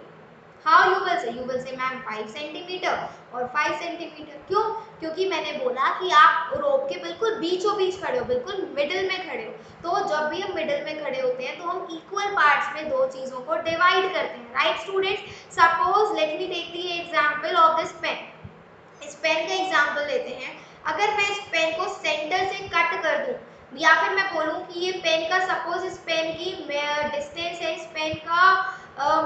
Speaker 1: How you will say ma'am 5 centimetre और 5 सेंटीमीटर। क्यों? क्योंकि मैंने बोला कि आप रोप के बिल्कुल बीचों बीच खड़े हो, बिल्कुल मिडिल में खड़े हो, तो जब भी हम मिडिल में खड़े होते हैं तो हम इक्वल पार्ट्स में दो चीजों को डिवाइड करते हैं। Right students, suppose let me take the example of this pen. इस पेन का एग्जांपल लेते हैं। अगर मैं इस पेन को सेंटर से कट कर दूं, या फिर मैं बोलूं कि ये पेन का, सपोज इस पेन की डिस्टेंस है, इस पेन का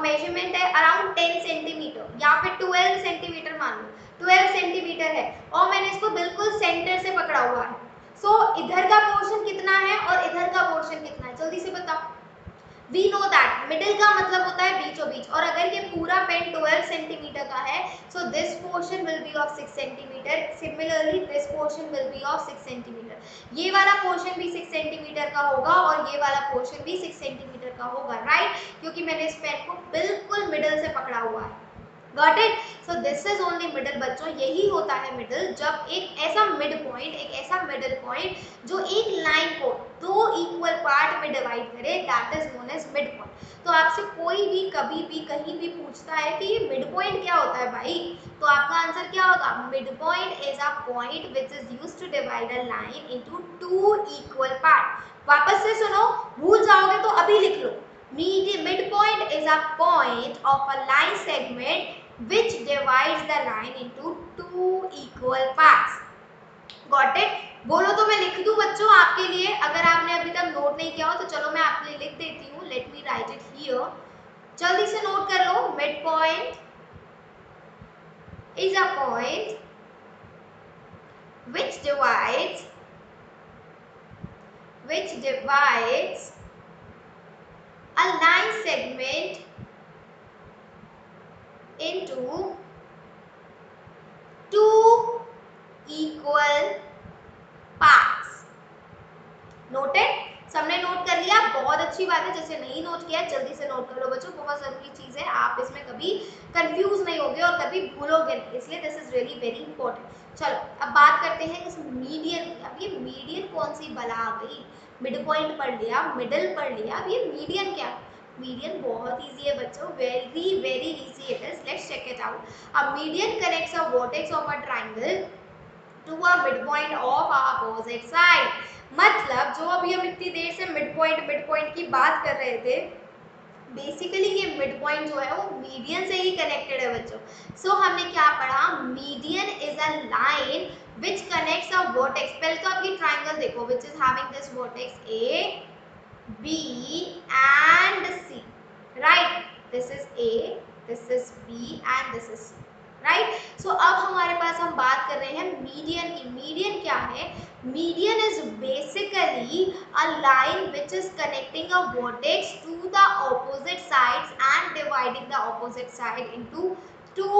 Speaker 1: मेजरमेंट है अराउंड 10 सेंटीमीटर या फिर 12 सेंटीमीटर मान लो, 12 सेंटीमीटर है, और मैंने इसको बिल्कुल सेंटर से पकड़ा हुआ है। सो इधर का पोर्शन कितना है और इधर का पोर्शन कितना है, जल्दी से बताओ। वी नो दैट मिडिल का मतलब होता है बीचों बीच, और अगर ये पूरा पेन 12 सेंटीमीटर का है, so this portion will be of 6 centimetre, similarly this portion will be of 6 centimetre. ये वाला पोर्शन भी 6 सेंटीमीटर का होगा और ये वाला पोर्शन भी 6 सेंटीमीटर का होगा। राइट, क्योंकि मैंने इस पेन को बिल्कुल मिडिल से पकड़ा हुआ है। Got it? So this is only middle बच्चों, यही होता है मिडिल, जब एक ऐसा मिड पॉइंट, एक ऐसा मिडिल पॉइंट जो एक लाइन को दो इक्वल पार्ट में डिवाइड करे, that is known as mid point. तो आपसे कोई भी कभी भी कहीं भी पूछता है कि ये मिड पॉइंट क्या होता है भाई, तो आपका आंसर क्या होगा? Mid point is a point which is used to divide a line into two equal part. वापस से सुनो, भूल जाओगे तो अभी लिख लो। Midpoint is a point of a line segment which divides the line into two equal parts. Got it? बोलो तो मैं लिख दूं बच्चों आपके लिए, अगर आपने अभी तक नोट नहीं किया हो तो चलो मैं आपके लिए लिख देती हूँ। Let me write it here. जल्दी से नोट कर लो, mid point is a point which divides a line segment into two equal parts. Noted? सबने नोट कर लिया? बहुत अच्छी बात है। जैसे नहीं नोट किया जल्दी से नोट कर लो बच्चों, बहुत जरूरी चीज है, आप इसमें कभी कंफ्यूज नहीं होगे और कभी भूलोगे नहीं, इसलिए this is really very important. चलो अब बात करते हैं इस मीडियन की। अब ये मीडियन कौन सी बला आ गई? मिड पॉइंट पढ़ लिया, मिडल पढ़ लिया, अब ये मीडियन क्या? मीडियन बहुत इजी है बच्चों, very very easy it is. Let's check it out. A median connects a vertex of a triangle to a mid point of a opposite side. मतलब जो अभी हम इतनी देर से मिड पॉइंट की बात कर रहे थे, बेसिकली ये मिड पॉइंट जो है वो मीडियन से ही कनेक्टेड है बच्चों। सो हमने क्या पढ़ा? Median is a line which connects a vertex. पहले तो आप ये ट्रायंगल देखो, which is having this vertex A B and C, right? This is A, this is B and this is C, right? So अब हमारे पास हम बात कर रहे हैं मीडियन की। मीडियन क्या है? Median is basically a line which is connecting a vertex to the opposite sides and dividing the opposite side into two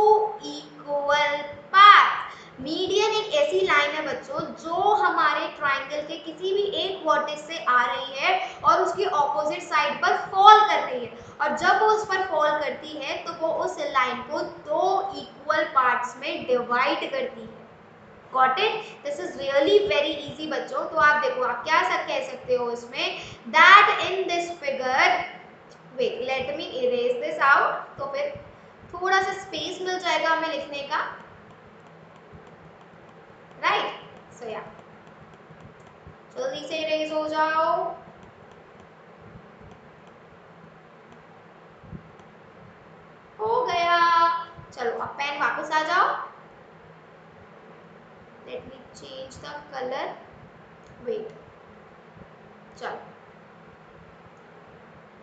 Speaker 1: equal parts. Median एक ऐसी लाइन है बच्चों जो हमारे ट्राइंगल के किसी भी एक वर्टेक्स से आ रही है और उसकी ऑपोजिट साइड पर फॉल कर रही है, और जब वो उस पर फॉल करती है तो वो उस लाइन को दो इक्वल पार्ट्स में डिवाइड करती है। Got it? This is really very easy बच्चों। तो आप देखो, आप क्या कह सकते हो इसमें, that in this figure, wait, let me erase this out, तो फिर थोड़ा सा स्पेस मिल जाएगा हमें लिखने का, राइट? सो या जल्दी से इरेज हो जाओ। हो गया। चलो अब पेन वापस आ जाओ। Let me change the colour, wait, चलो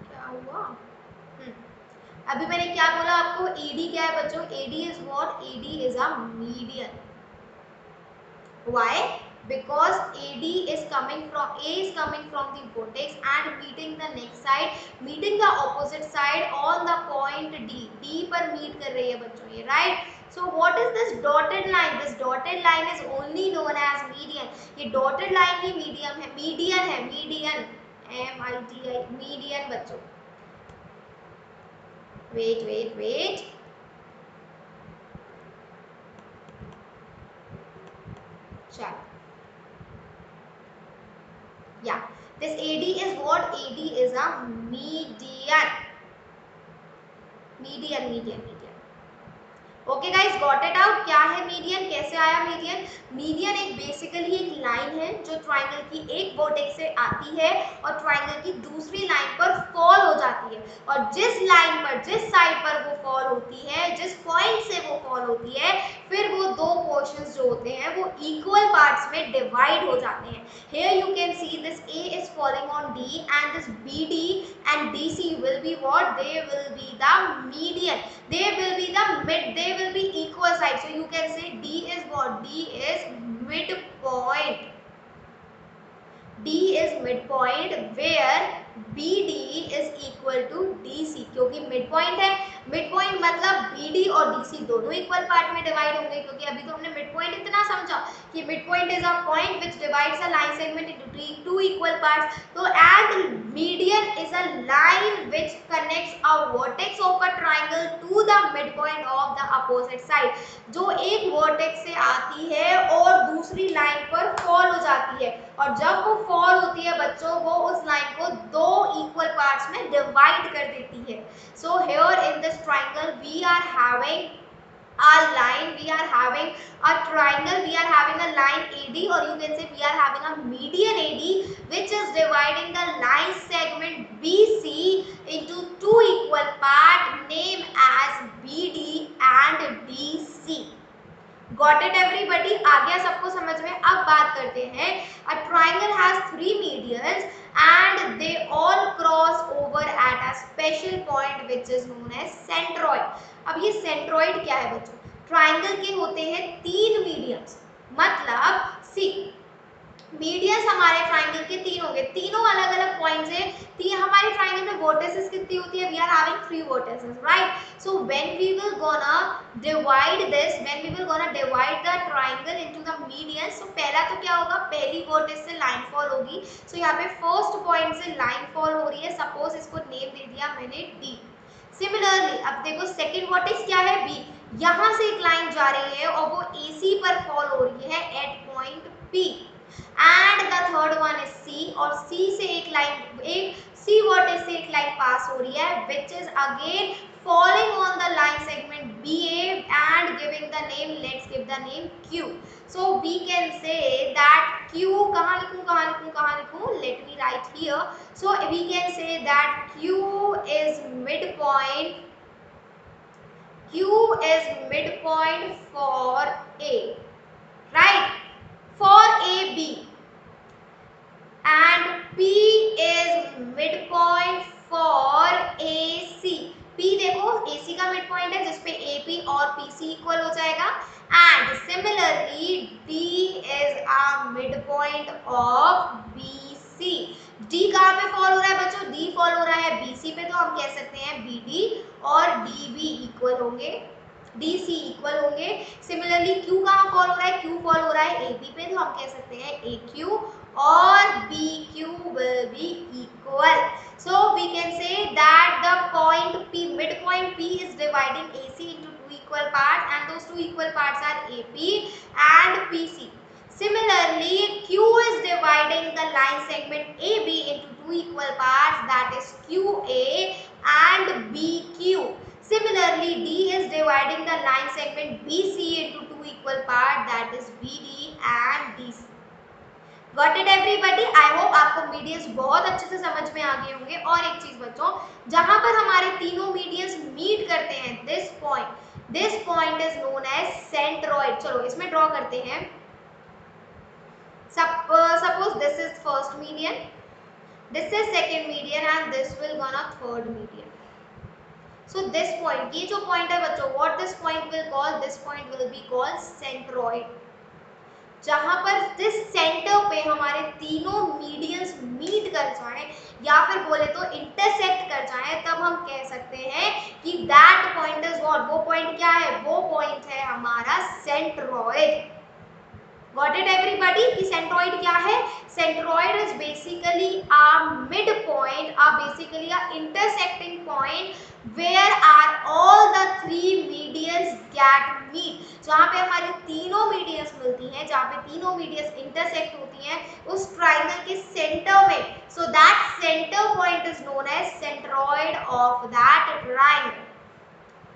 Speaker 1: क्या हुआ? अभी मैंने क्या बोला आपको? एडी क्या है बच्चों? AD is what? AD is a median. Why? Because AD is coming from, A is coming from the vertex and meeting the next side, meeting the opposite side on the point D. D पर meet कर रही है बच्चों ये, right? So what is this dotted line? This dotted line is only known as median. ये dotted line ही medium है, median है, median, M-I-D-I, median बच्चों। Wait, wait, wait. चलो, yeah, this AD is what? AD is a median. Median. Okay guys, got it out? क्या है मीडियन, कैसे आया मीडियन? मीडियन एक बेसिकली एक लाइन है जो ट्राइंगल की एक वर्टेक्स से आती है और ट्राइंगल की दूसरी लाइन पर फॉल हो जाती है, और जिस लाइन पर, जिस साइड पर वो फॉल होती है, जिस पॉइंट से वो फॉल होती है, फिर वो दो पोर्शंस जो होते हैं वो इक्वल पार्ट्स में डिवाइड हो जाते हैं। Here you can see this A is falling on D and this BD and DC will be what? They will be the median. They will be the mid, they will be equal side. So you can say D is what? D is midpoint. D is midpoint where BD is equal to DC, क्योंकि midpoint है, midpoint मतलब BD और DC दोनों इक्वल पार्ट में डिवाइड होंगे, क्योंकि अभी तो हमने midpoint इतना समझा कि midpoint is a point which divides a line segment into two equal parts. तो and median is a line which connects a vertex of a triangle to the midpoint of the opposite side, जो एक vertex से आती है और दूसरी लाइन पर फॉल हो जाती है, और जब वो फॉल होती है बच्चों वो उस लाइन को दो इक्वल पार्ट्स में डिवाइड कर देती है। So here in this triangle we are having a line, we are having a triangle, we are having a line AD, or you can say we are having a median AD which is dividing the line segment BC into two equal parts named as BD and DC. Got it everybody? आ गया सबको समझ में? अब बात करते हैं, a triangle has three medians and they all cross over at a special point with which is known as centroid. अब ये सेंट्रॉइड क्या है बच्चों? ट्राइंगल के होते हैं 3 मीडियंस, मतलब सी मीडियंस हमारे ट्राइंगल के 3 होंगे, तीनों अलग अलग पॉइंट्स है। तीन हमारे ट्राइंगल में वर्टिसेस कितनी होती है? We are having 3 vertices, right? So when we will gonna divide this, when we will gonna divide the triangle into the medians, तो पहला तो क्या होगा? पहली वर्टिस से लाइन फॉल होगी। सो यहाँ पे फर्स्ट पॉइंट से लाइन फॉल हो रही है, सपोज इसको नेम दे दिया मैंने डी। सिमिलरली अब देखो सेकंड वर्टिस क्या है? बी। यहाँ से एक लाइन जा रही है और वो AC पर फॉल हो रही है at point P। And the third one is C, और सी से एक सी वर्टेक्स से एक लाइन पास हो रही है which is again falling on the line segment BA and giving the name, let's give the name Q. So we can say that Q, कहाँ लिखूँ? Let me write here. So we can say that Q is midpoint for A, right? For AB, and P is midpoint for AC. P देखो AC का midpoint है जिसपे AP और PC इक्वल हो जाएगा, and similarly D is a midpoint of BC. D कहाँ पे फॉल हो रहा है बच्चों? D फॉल हो रहा है BC पे, तो हम कह सकते हैं BD और DB इक्वल होंगे, DC इक्वल होंगे। सिमिलरली Q कहाँ फॉल हो रहा है? Q फॉल हो रहा है AB पे, तो हम कह सकते हैं AQ और BQ will be equal. So we can say that the point P, midpoint P is dividing AC into 2 equal parts, and those 2 equal parts are AP and PC. Similarly, Q is dividing the line segment AB into 2 equal parts, that is QA and BQ. Similarly, D is dividing the line segment BC into 2 equal parts, that is BD and DC. Got it everybody? I hope आपको मीडियंस बहुत अच्छे से समझ में आ गए होंगे। और एक चीज बच्चों, जहां पर हमारे तीनों मीडियंस मीट करते हैं, this point is known as centroid. चलो इसमें ड्रॉ करते हैं। Suppose this is first median, this is second median and this will gonna third median. So this point, ये जो पॉइंट है बच्चों, what this point will call? This point will be called centroid. जहां पर जिस सेंटर पे हमारे तीनों मीडियंस मीट कर जाएं या फिर बोले तो इंटरसेक्ट कर जाएं, तब हम कह सकते हैं कि दैट पॉइंट इज व्हाट? वो पॉइंट क्या है? वो पॉइंट है हमारा सेंट्रॉइड। Got it everybody? कि सेंट्रॉइड क्या है? Centroid is basically a midpoint, basically a intersecting point where are all the 3 medians get meet. जहाँ पे हमारी तीनों मीडियंस मिलती हैं, जहाँ पे तीनों मीडियंस इंटरसेक्ट होती हैं उस ट्राइंगल के सेंटर में, so that center point is known as centroid of that triangle.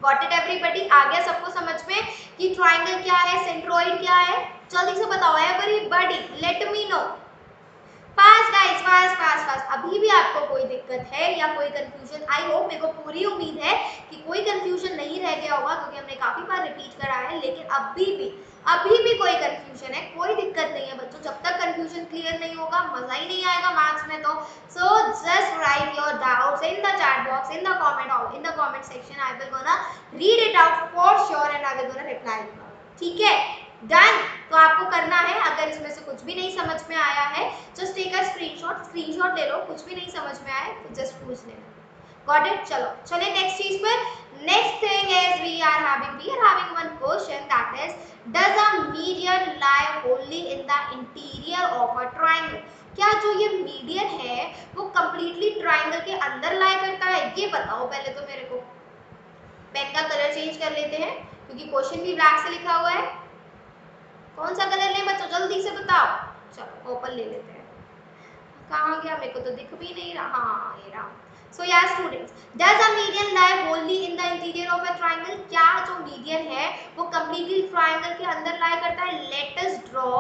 Speaker 1: Got it everybody? आ गया सबको समझ में कि ट्राइंगल क्या है, सेंट्रॉइड क्या है? जल्दी से बताओ everybody, let me know. Fast guys, fast. अभी भी आपको कोई दिक्कत है या कोई कंफ्यूजन? आई होप, मेरे को पूरी उम्मीद है कि कोई कंफ्यूजन नहीं रह गया होगा, क्योंकि हमने काफी बार रिपीट कराया है। लेकिन अभी भी कोई कंफ्यूजन है? कोई दिक्कत नहीं है बच्चों, जब तक कंफ्यूजन क्लियर नहीं होगा मजा ही नहीं आएगा मैथ्स में। तो so just right your doubts in the chat box, in the comment section. I will gonna read it out for sure and I will gonna reply. ठीक है, डन? तो आपको करना है, अगर इसमें से कुछ भी नहीं समझ में आया है, जस्ट टेक अ स्क्रीनशॉट ले लो। कुछ भी नहीं समझ में आया तो जस्ट पूछ लेना। Got it? चलो चले नेक्स्ट चीज पर। Next thing is we are having one question, that is does a median lie only in the interior of a triangle? क्या जो ये मीडियन है वो कंप्लीटली ट्रायंगल के अंदर लाई करता है? ये बताओ पहले तो मेरे को। पेन का कलर चेंज कर लेते हैं क्योंकि क्वेश्चन भी ब्लैक से लिखा हुआ है। कौन सा कलर लें बच्चों, जल्दी से बताओ। चलो पर्पल ले लेते हैं। कहाँ गया? मेरे को तो दिख भी नहीं रहा। हाँ ये रहा। सो यार students, does a median lie only in the interior of a triangle? क्या जो मीडियन है वो कंप्लीटली ट्रायंगल के अंदर लाई करता है? Let us draw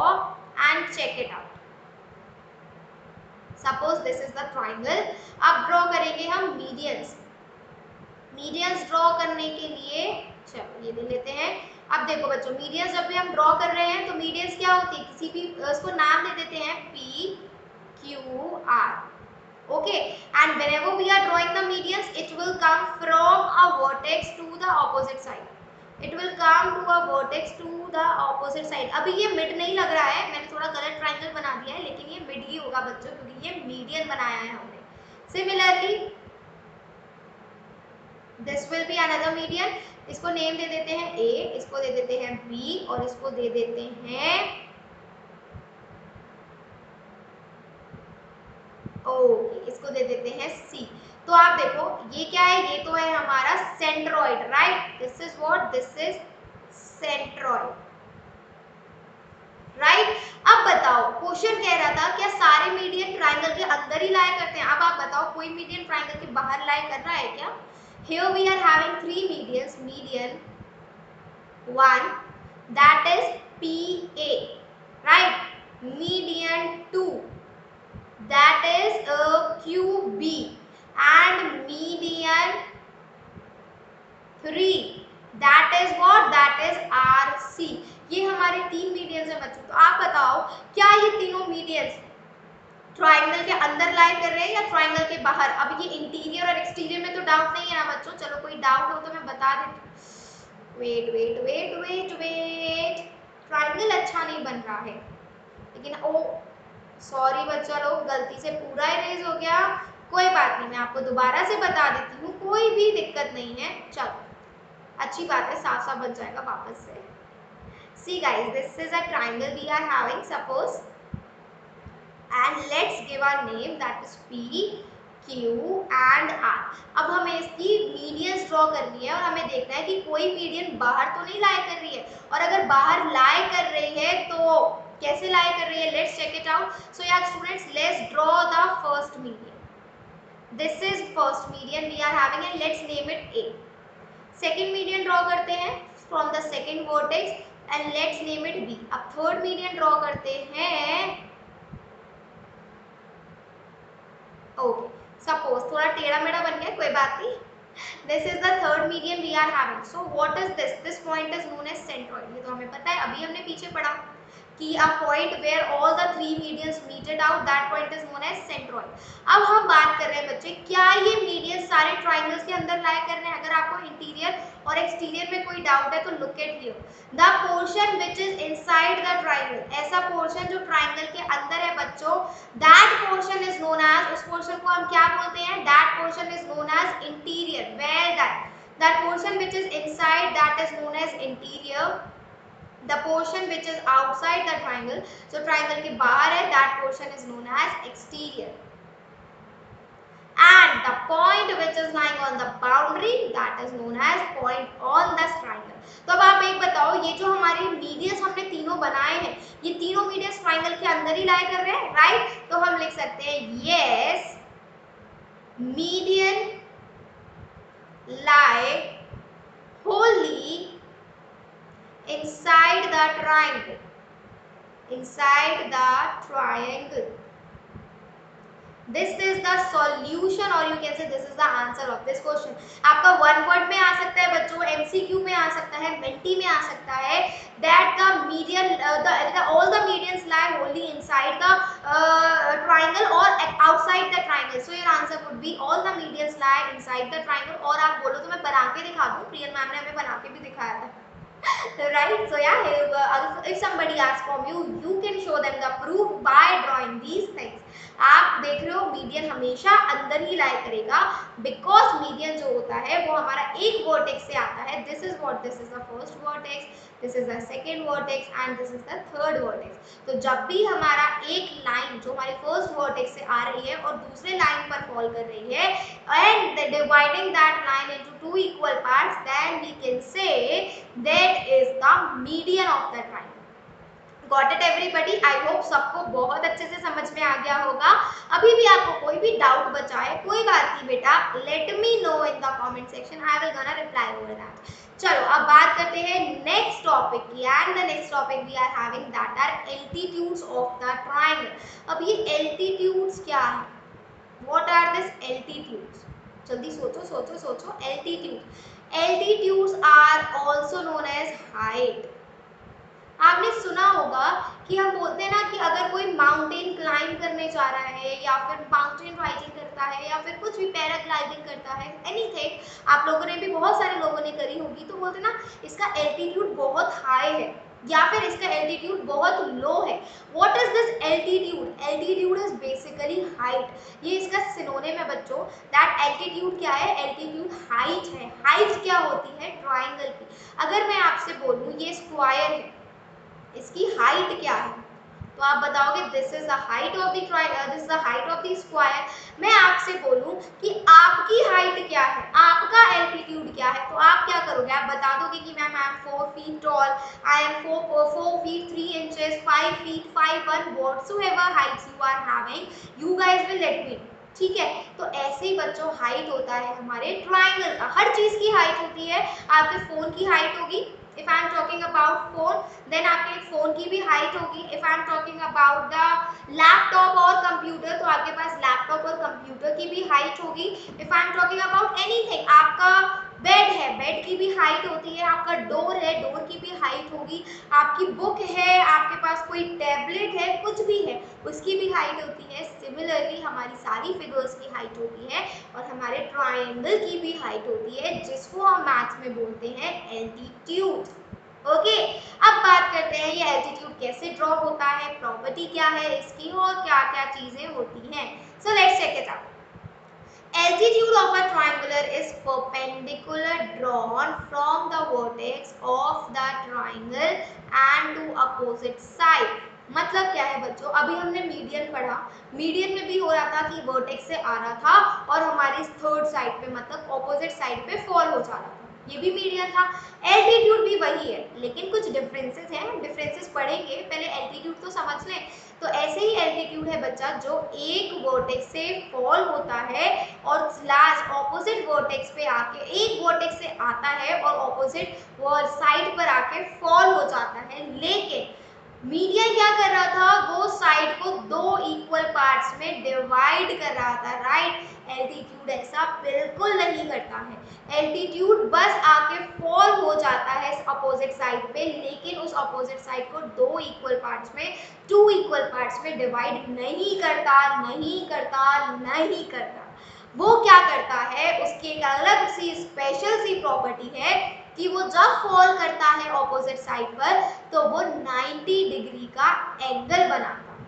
Speaker 1: and check it out. Suppose this is the triangle. अब ड्रॉ करेंगे हम मीडियंस ड्रॉ करने के लिए। चलो ये ले लेते हैं। अब देखो बच्चों, मीडियंस जब भी हम ड्रॉ कर रहे हैं तो मीडियंस क्या होती है? किसी भी उसको नाम दे देते हैं P Q R। Okay, and whenever we are drawing the medians, it will come from a vertex to the opposite side. It will come to a vertex to the opposite side. अभी ये मिड नहीं लग रहा है, मैंने थोड़ा गलत ट्राइंगल बना दिया है, लेकिन ये मिड ही होगा बच्चों, क्योंकि ये मीडियन बनाया है हमने. Similarly, this will be another median. इसको नेम दे देते हैं A, इसको दे देते हैं B और इसको दे देते हैं ओके, इसको दे देते हैं C. तो आप देखो ये क्या है, ये तो है हमारा centroid, right. This is what, this is centroid, right. अब बताओ, क्वेश्चन कह रहा था क्या सारे मीडियन ट्राइंगल के अंदर ही लाई करते हैं. अब आप बताओ कोई मीडियन ट्राइंगल के बाहर लाई कर रहा है क्या. Here we are having three medians. Median 1, that is PA, right. Median 2, that is QB, and median 3, that is what, that is RC. ये हमारे तीन मीडियंस हैं बच्चों. तो आप बताओ क्या ये तीनों मीडियंस ट्राइंगल के अंदर लाई कर रहे हैं या ट्राइंगल के बाहर. अब ये इंटीरियर और एक्सटीरियर में तो डाउट नहीं है ना बच्चों. चलो कोई डाउट हो तो मैं बता देती हूँ. Wait wait wait wait wait, triangle अच्छा नहीं बन रहा है, लेकिन ओ सॉरी बच्चा लोग, गलती से पूरा इरेज हो गया. कोई बात नहीं, मैं आपको दोबारा से बता देती हूँ, कोई भी दिक्कत नहीं है. चलो अच्छी बात है, साफ साफ बन जाएगा वापस से. See guys, this is a triangle we are having, suppose, and let's give a name, that is P, Q and R. अब हमें इसकी मीडियंस ड्रॉ करनी है और हमें देखना है कि कोई मीडियन बाहर तो नहीं लाई कर रही है, और अगर बाहर लाई कर रही है तो कैसे लाई कर रही है. Let's check it out. So यार students, let's draw the first median. This is first median we are having and let's name it A. Second median draw करते हैं from the second vertex and let's name it B. अब थर्ड मीडियन ड्रॉ करते हैं. ओके, सपोज थोड़ा टेढ़ा मेढ़ा बन गया, कोई बात नहीं. This is the third median we are having. So what is this, this point is known as centroid. ये तो हमें पता है, अभी हमने पीछे पढ़ा कि a point where all the three medians meet it out, that point is known as centroid. अब हम बात कर रहे हैं बच्चे, क्या ये मीडियंस सारे ट्राइंगल्स के अंदर लाई कर रहे हैं. अगर आपको इंटीरियर और एक्सटीरियर में कोई डाउट है तो look at here. The portion which is inside the triangle, ऐसा पोर्शन जो ट्राइंगल के अंदर है बच्चों, that portion is known as, उस पोर्शन को हम क्या बोलते हैं, that portion is known as interior. Where that portion which is inside, that is known as interior. The portion which is outside the triangle, so triangle के बाहर है, that portion is known as exterior. And the point which is lying on the boundary, that is known as point on the triangle. तो अब आप एक बताओ, ये जो हमारे मीडियंस हमने तीनों बनाए हैं, ये तीनों मीडियंस ट्राइंगल के अंदर ही लाई कर रहे हैं, राइट. तो हम लिख सकते हैं yes, median lie wholly inside the triangle, inside the triangle. This is the solution or you can say this is the answer of this question. आपका वन वर्ड में आ सकता है बच्चों, MCQ में आ सकता है, मेंटी में आ सकता है. That the median, all the medians lie wholly inside the triangle or outside the triangle. So your answer would be all the medians lie inside the triangle. और आप बोलो तो मैं बना के दिखा दूँ, प्रियन मैम ने हमें बना के भी दिखाया था. Right, so yeah, if somebody asks from you, you can show them the proof by drawing these things. आप देख रहे हो मीडियन हमेशा अंदर ही लाई करेगा, बिकॉज मीडियन जो होता है वो हमारा एक वर्टेक्स से आता है. This is what, this is the first vertex, this is the second vertex and this is the third vertex. तो जब भी हमारा एक लाइन जो हमारी फर्स्ट वर्टेक्स से आ रही है और दूसरे लाइन पर फॉल कर रही है and dividing that line into two equal parts, then we can say that is the median of the triangle. Got it everybody? I hope सबको बहुत अच्छे से समझ में आ गया होगा. अभी भी आपको कोई भी डाउट बचा है, कोई बात नहीं बेटा, let me know in the comment section. I will gonna reply over that. चलो अब बात करते हैं नेक्स्ट टॉपिक की, and the next topic we are having that are altitudes of the triangle. अब ये एल्टीट्यूड्स क्या है, व्हाट आर दिस एल्टीट्यूड्स, जल्दी सोचो सोचो सोचो. Altitudes are also known as height. आपने सुना होगा कि हम बोलते हैं ना कि अगर कोई माउंटेन क्लाइंब करने जा रहा है या फिर माउंटेन राइडिंग करता है या फिर कुछ भी पैराग्लाइडिंग करता है, एनीथिंग, आप लोगों ने भी, बहुत सारे लोगों ने करी होगी, तो बोलते ना इसका एल्टीट्यूड बहुत हाई है या फिर इसका एल्टीट्यूड बहुत लो है। What is this altitude? Altitude is basically height, ये इसका सिनोनिम है बच्चों। दैट एल्टीट्यूड क्या है? एल्टीट्यूड हाइट है। हाइट क्या होती है ट्राइंगल की? अगर मैं आपसे बोलूं ये स्क्वायर है, इसकी हाइट क्या है, तो आप बताओगे this is the height of the triangle, this is the height of the square. मैं आपसे बोलूं कि आपकी हाइट क्या है, आपका एल्टीट्यूड क्या है, तो आप क्या करोगे? आप बता दोगे कि ma'am I am 4 feet tall, I am 4 feet 3 inches, 5 feet 5 1 whatsoever heights you are having, you guys will let me. ठीक है, तो ऐसे ही बच्चों हाइट होता है हमारे ट्राइंगल का। हर चीज की हाइट होती है। आपके फोन की हाइट होगी, if I am talking about phone, then आपके फोन की भी हाइट होगी। If I am talking about the laptop और कंप्यूटर, तो आपके पास लैपटॉप और कंप्यूटर की भी हाइट होगी। If I am talking about anything, आपका बेड है, बेड की भी हाइट होती है। आपका डोर है, डोर की भी हाइट होगी। आपकी बुक है, आपके पास कोई टैबलेट है, कुछ भी है, उसकी भी हाइट होती है। सिमिलरली हमारी सारी फिगर्स की हाइट होती है और हमारे ट्राइंगल की भी हाइट होती है, जिसको हम मैथ्स में बोलते हैं एल्टीट्यूड। ओके, अब बात करते हैं ये एल्टीट्यूड कैसे ड्रॉ होता है, प्रॉपर्टी क्या है इसकी और क्या क्या चीजें होती हैं। So let's check it out. Altitude of a triangular is perpendicular drawn from the vertex of the triangle and to opposite side। मतलब क्या है बच्चों, अभी हमने मीडियन पढ़ा, मीडियन में भी हो रहा था कि वर्टेक्स से आ रहा था और हमारी थर्ड साइड पे मतलब ऑपोजिट साइड पे फॉल हो जा रहा था, ये भी मीडियन था। एल्टीट्यूड भी वही है, लेकिन कुछ डिफरेंसेस हैं, डिफरेंसेस पढ़ेंगे, पहले एल्टीट्यूड तो समझ लें। तो ऐसे ही एल्टीट्यूड है बच्चा जो एक वर्टेक्स से फॉल होता है और लास्ट ऑपोजिट वर्टेक्स पे आके, एक वर्टेक्स से आता है और ऑपोजिट साइड पर आके फॉल हो जाता है। लेकिन मीडियन क्या कर रहा था, वो साइड को दो इक्वल पार्ट्स में डिवाइड कर रहा था, राइट। एल्टीट्यूड ऐसा बिल्कुल नहीं करता है। एल्टीट्यूड बस आके फॉल हो जाता है अपोजिट साइड पे, लेकिन उस अपोजिट साइड को दो इक्वल पार्ट्स में, टू इक्वल पार्ट्स में डिवाइड नहीं करता, नहीं करता, नहीं करता। वो क्या करता है, उसकी एक अलग सी स्पेशल सी प्रॉपर्टी है कि वो जब फॉल करता है ऑपोजिट साइड पर तो वो 90 डिग्री का एंगल बनाता है।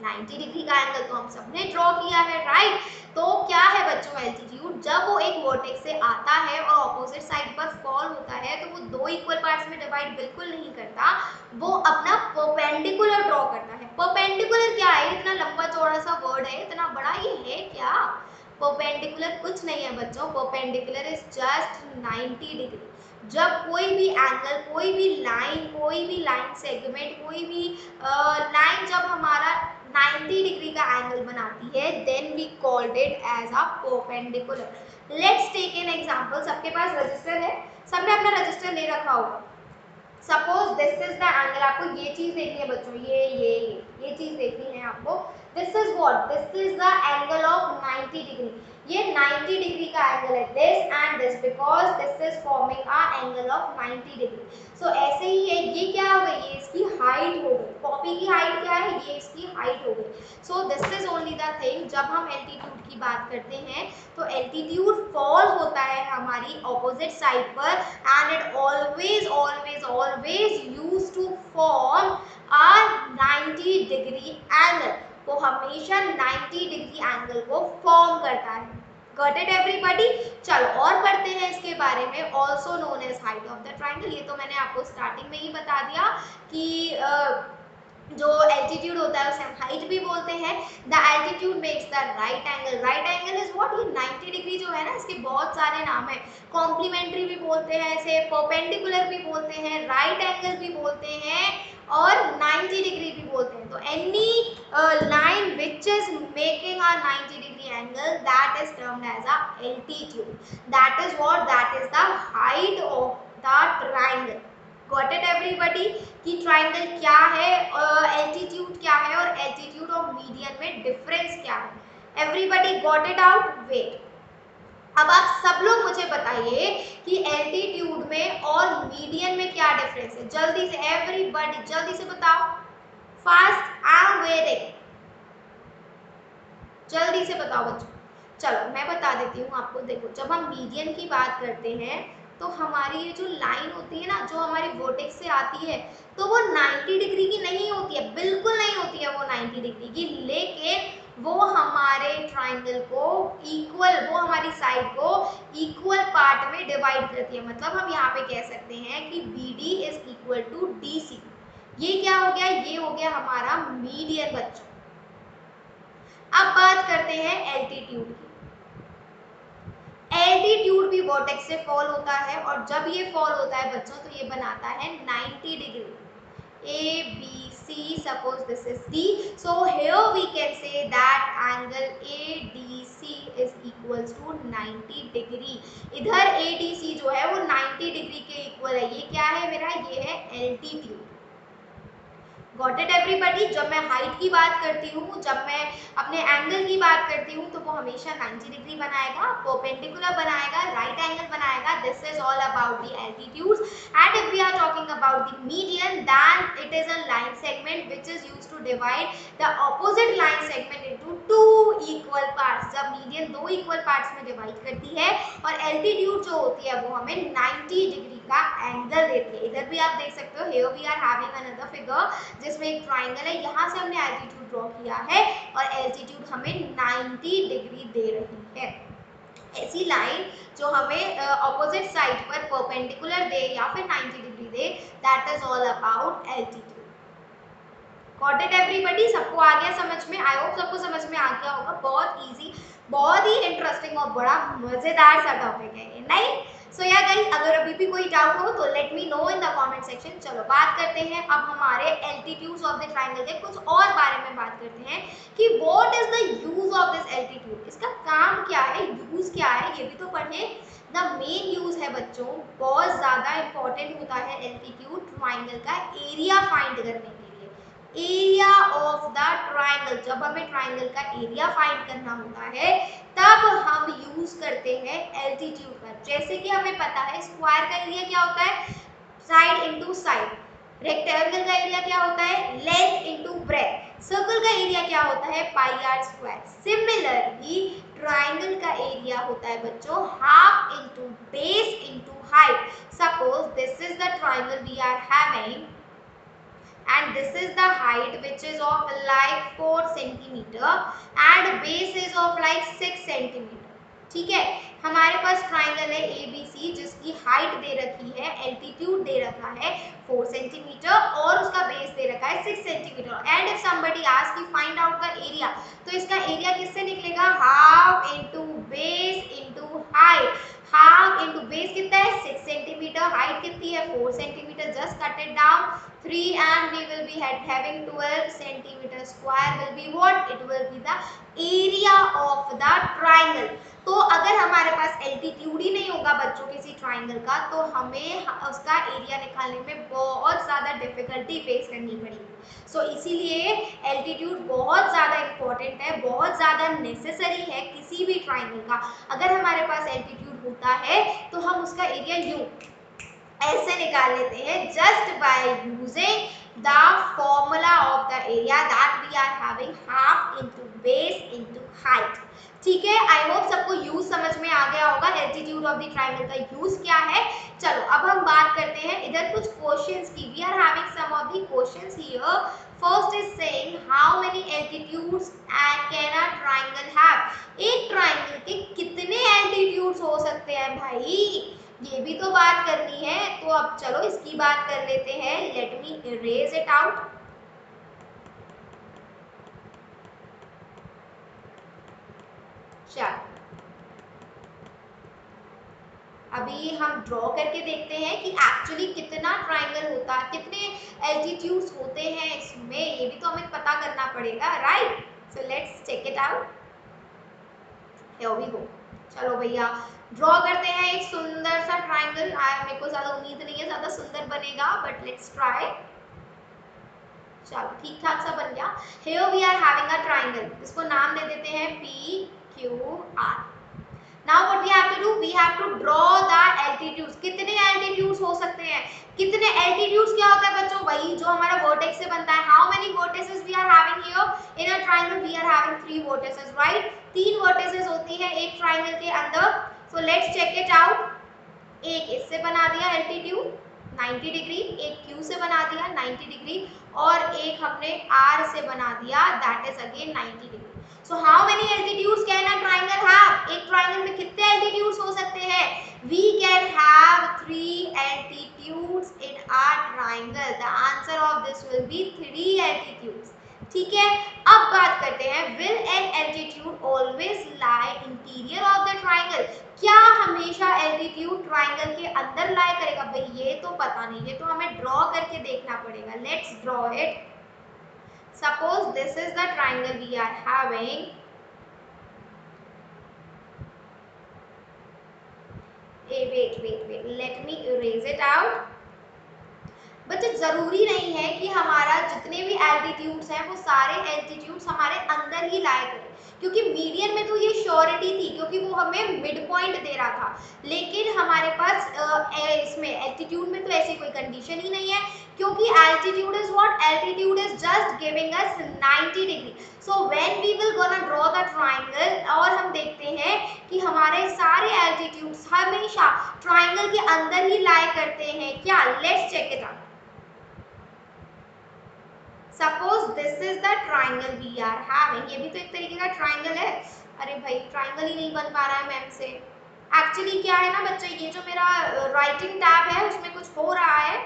Speaker 1: 90 डिग्री का एंगल तो हम सबने ड्रॉ किया है, राइट। तो क्या है बच्चों एल्टीट्यूड, जब वो एक वर्टेक्स से आता है और ऑपोजिट साइड पर फॉल होता है तो वो दो इक्वल पार्ट्स में डिवाइड बिल्कुल नहीं करता, वो अपना परपेंडिकुलर ड्रॉ करता है। परपेंडिकुलर क्या है, इतना लंबा चौड़ा सा वर्ड है, इतना बड़ा ये है क्या? परपेंडिकुलर कुछ नहीं है बच्चों, परपेंडिकुलर इज जस्ट 90 डिग्री। जब कोई भी एंगल, कोई भी लाइन सेगमेंट, कोई भी लाइन जब हमारा 90 डिग्री का एंगल बनाती है, then we called it as a perpendicular. Let's take an example. सबके पास रजिस्टर है, सबने अपना रजिस्टर ले रखा होगा। Suppose this is the angle, आपको ये चीज देखनी है बच्चों, ये चीज देखनी है आपको। This is what, this is the angle of 90 degree. ये 90 डिग्री का एंगल है, this and this, because this is forming a angle of 90 degree. So ऐसे ही है, ये क्या हो गई, ये इसकी हाइट हो गई। कॉपी की हाइट क्या है, ये इसकी हाइट हो गई। So this is only the thing, जब हम एल्टीट्यूड की बात करते हैं तो एल्टीट्यूड फॉल होता है हमारी ऑपोजिट साइड पर and it always used to form a 90 degree angle। वो हमेशा 90 डिग्री एंगल को फॉर्म करता है। Got it everybody? चलो और पढ़ते हैं इसके बारे में। Also known as height of the triangle, ये तो मैंने आपको स्टार्टिंग में ही बता दिया कि जो एल्टीट्यूड होता है उसे हम हाइट भी बोलते हैं। The altitude makes the right angle. Right angle is what, ये 90 डिग्री जो है ना, इसके बहुत सारे नाम है। कॉम्प्लीमेंट्री भी बोलते हैं इसे, परपेंडिकुलर भी बोलते हैं, राइट एंगल भी बोलते हैं और 90 डिग्री भी बोलते हैं। तो any line which is making a 90 degree angle, that is termed as a altitude. That is what, that is the height of the triangle. Got it everybody कि ट्राइंगल क्या है, एल्टीट्यूड क्या है और एल्टीट्यूड और मीडियन में डिफरेंस क्या है। Everybody got it out? Wait, अब आप सब लोग मुझे बताइए कि एल्टीट्यूड में और मीडियन में क्या डिफरेंस है, जल्दी से एवरीबॉडी जल्दी से बताओ। Fast, I am waiting. जल्दी से बताओ बच्चों। चलो मैं बता देती हूँ आपको। देखो जब हम मीडियन की बात करते हैं तो हमारी ये जो लाइन होती है ना, जो हमारी वर्टेक्स से आती है, तो वो 90 डिग्री की नहीं होती है, बिल्कुल नहीं होती है वो 90 डिग्री की, लेकिन वो हमारे ट्राइंगल को इक्वल, वो हमारी साइड को इक्वल पार्ट में डिवाइड करती है। मतलब हम यहाँ पे कह सकते हैं कि BD is equal to DC। ये क्या हो गया? ये हो गया हमारा मीडियन बच्चों। अब बात करते हैं एल्टीट्यूड की। एल्टीट्यूड भी वर्टेक्स से फॉल होता है, और जब ये फॉल होता है बच्चों तो ये बनाता है 90 degree. A, B, C, suppose this is D. So here we can say that angle ADC is equals to 90 degree. इधर ADC जो है वो 90 डिग्री के इक्वल है। ये क्या है मेरा? ये है एल्टीट्यूड। Got it everybody? जब मैं हाइट की बात करती हूँ, जब मैं अपने एंगल की बात करती हूँ, तो वो हमेशा 90 डिग्री बनाएगा, परपेंडिकुलर बनाएगा, राइट एंगल बनाएगा। This is all about the altitudes. And if we are talking about the median, then it is a line segment which is used to divide the opposite line segment into two equal parts. जब मीडियन दो इक्वल पार्ट्स में डिवाइड करती है, और एल्टीट्यूड जो होती है वो हमें 90 डिग्री का एंगल देती है। इधर भी आप देख सकते हो, here we are having another figure जिसमें एक ट्राइंगल है, यहाँ से हमने एल्टीट्यूड ड्रॉ किया है, और एल्टीट्यूड हमें 90 डिग्री दे रही है। ऐसी लाइन जो हमें ऑपोजिट साइड पर परपेंडिकुलर दे या फिर 90 degree they, that is all about altitude. Got it everybody? सबको आ गया समझ में? आई होप सबको समझ में आ गया होगा। बहुत इजी, बहुत ही इंटरेस्टिंग और बड़ा मजेदार सा टॉपिक है ये, नहीं? सो या गाइस, अगर अभी भी कोई डाउट हो तो late me no in the comment section. चलो बात करते हैं अब हमारे एल्टीट्यूड्स ऑफ द ट्रायंगल के कुछ और बारे में बात करते हैं कि what is the use of this altitude. इसका काम क्या है, यूज क्या है, ये भी तो पढ़े। द मेन यूज है बच्चों, बहुत ज्यादा इंपॉर्टेंट होता है एल्टीट्यूड ट्रायंगल का एरिया फाइंड करने के लिए। एरिया ऑफ द ट्रायंगल, जब हमें ट्रायंगल का एरिया फाइंड करना होता है तब हम यूज करते हैं एल्टीट्यूड का। जैसे कि हमें पता है स्क्वायर का एरिया क्या होता है? Side into side. रेक्टेंगल का एरिया क्या होता है? Length into breadth. सर्कल का एरिया क्या होता है? Pi r square. Similarly triangle का एरिया होता है बच्चों half into base into height. Suppose this is the triangle we are having, and this is the height which is of like 4 centimeter and base is of like 6 centimeter। ठीक है, हमारे पास ट्राइंगल है ABC जिसकी हाइट दे रखी है, एल्टीट्यूड दे रखा है 4 सेंटीमीटर और उसका बेस दे रखा है 6 centimetre. And if somebody ask you find out the area, तो इसका एरिया किससे निकलेगा? Half into base into height. Half into base कितना है? 6 सेंटीमीटर, हाइट कितनी है? 4 centimetre. Just cut it down 3 and we will be having 12 centimeter square will be what? It will be the area of the triangle। तो अगर हमारे पास एल्टीट्यूड ही नहीं होगा बच्चों किसी ट्राइंगल का, तो हमें उसका एरिया निकालने में बहुत ज़्यादा डिफिकल्टी फेस करनी पड़ेगी। सो इसीलिए एल्टीट्यूड बहुत ज़्यादा इम्पोर्टेंट है, बहुत ज़्यादा नेसेसरी है किसी भी ट्राइंगल का। अगर हमारे पास एल्टीट्यूड होता है तो हम उसका एरिया यूं ऐसे निकाल लेते हैं, just by using the formula of the area that we are having half into base into height. ठीक है, आई होप सबको यूज समझ में आ गया होगा एल्टीट्यूड ऑफ द ट्रायंगल का यूज क्या है। चलो अब हम बात करते हैं इधर कुछ क्वेश्चंस की। We are having some of the questions here. First is saying how many altitudes can a triangle have. एक ट्रायंगल के कितने एल्टीट्यूड्स हो सकते हैं भाई, ये भी तो बात करनी है। तो अब चलो इसकी बात कर लेते हैं। Late me erase it out. चलो अभी हम ड्रॉ करके देखते हैं कि एक्चुअली कितना ट्रायंगल होता है, कितने एल्टीट्यूड्स होते हैं इसमें, ये भी तो हमें पता करना पड़ेगा, right? So let's check it out. Here we go. चलो भैया ड्रॉ करते हैं एक सुंदर सा ट्रायंगल। मेरे को ज्यादा उम्मीद नहीं है ज्यादा सुंदर बनेगा, बट लेट्स ट्राई। चलो ठीक ठाक सा बन गया। Here we are having a triangle, इसको नाम दे देते हैं PQR। Now what we have to do, we have to draw the altitudes. कितने altitudes हो सकते हैं, कितने altitudes क्या होता है बच्चों, वही जो हमारा vertex से बनता है. How many vertices we are having here in a triangle? We are having 3 vertices, right? 3 vertices होती है एक triangle के अंदर. So let's check it out. एक इससे बना दिया altitude 90 डिग्री, एक Q से बना दिया 90 डिग्री, और एक हमने R से बना दिया, that is again 90 degree. So how many altitudes can a triangle have? एक triangle में कितने altitudes हो सकते हैं? We can have 3 altitudes in our triangle. The answer of this will be 3 altitudes. ठीक है, अब बात करते हैं, will an altitude always lie interior of the triangle? क्या हमेशा altitude triangle के अंदर lie करेगा? भाई ये तो पता नहीं, ये तो हमें ड्रॉ करके देखना पड़ेगा. Let's draw it. Suppose this is the triangle we are having. Wait. Let me erase it out. बच्चे जरूरी नहीं है कि हमारा जितने भी एल्टीट्यूड्स हैं वो सारे एल्टीट्यूड्स हमारे अंदर ही लाया करें, क्योंकि मीडियन में तो ये श्योरिटी थी क्योंकि वो हमें मिड पॉइंट दे रहा था, लेकिन हमारे पास इसमें एल्टीट्यूड में तो ऐसी कोई कंडीशन ही नहीं है, क्योंकि altitude is what, altitude is just giving us 90 degree. So when we will gonna draw the triangle और हम देखते हैं कि हमारे सारे एल्टीट्यूड्स हमेशा ट्रायंगल के अंदर ही लाई करते हैं क्या. Let's check it out. Suppose this is the triangle we are having. ये भी तो एक तरीके का ट्राइंगल है. अरे भाई ट्राइंगल ही नहीं बन पा रहा है मैम से. एक्चुअली क्या है ना बच्चे, ये जो मेरा राइटिंग टैब है उसमें कुछ हो रहा है,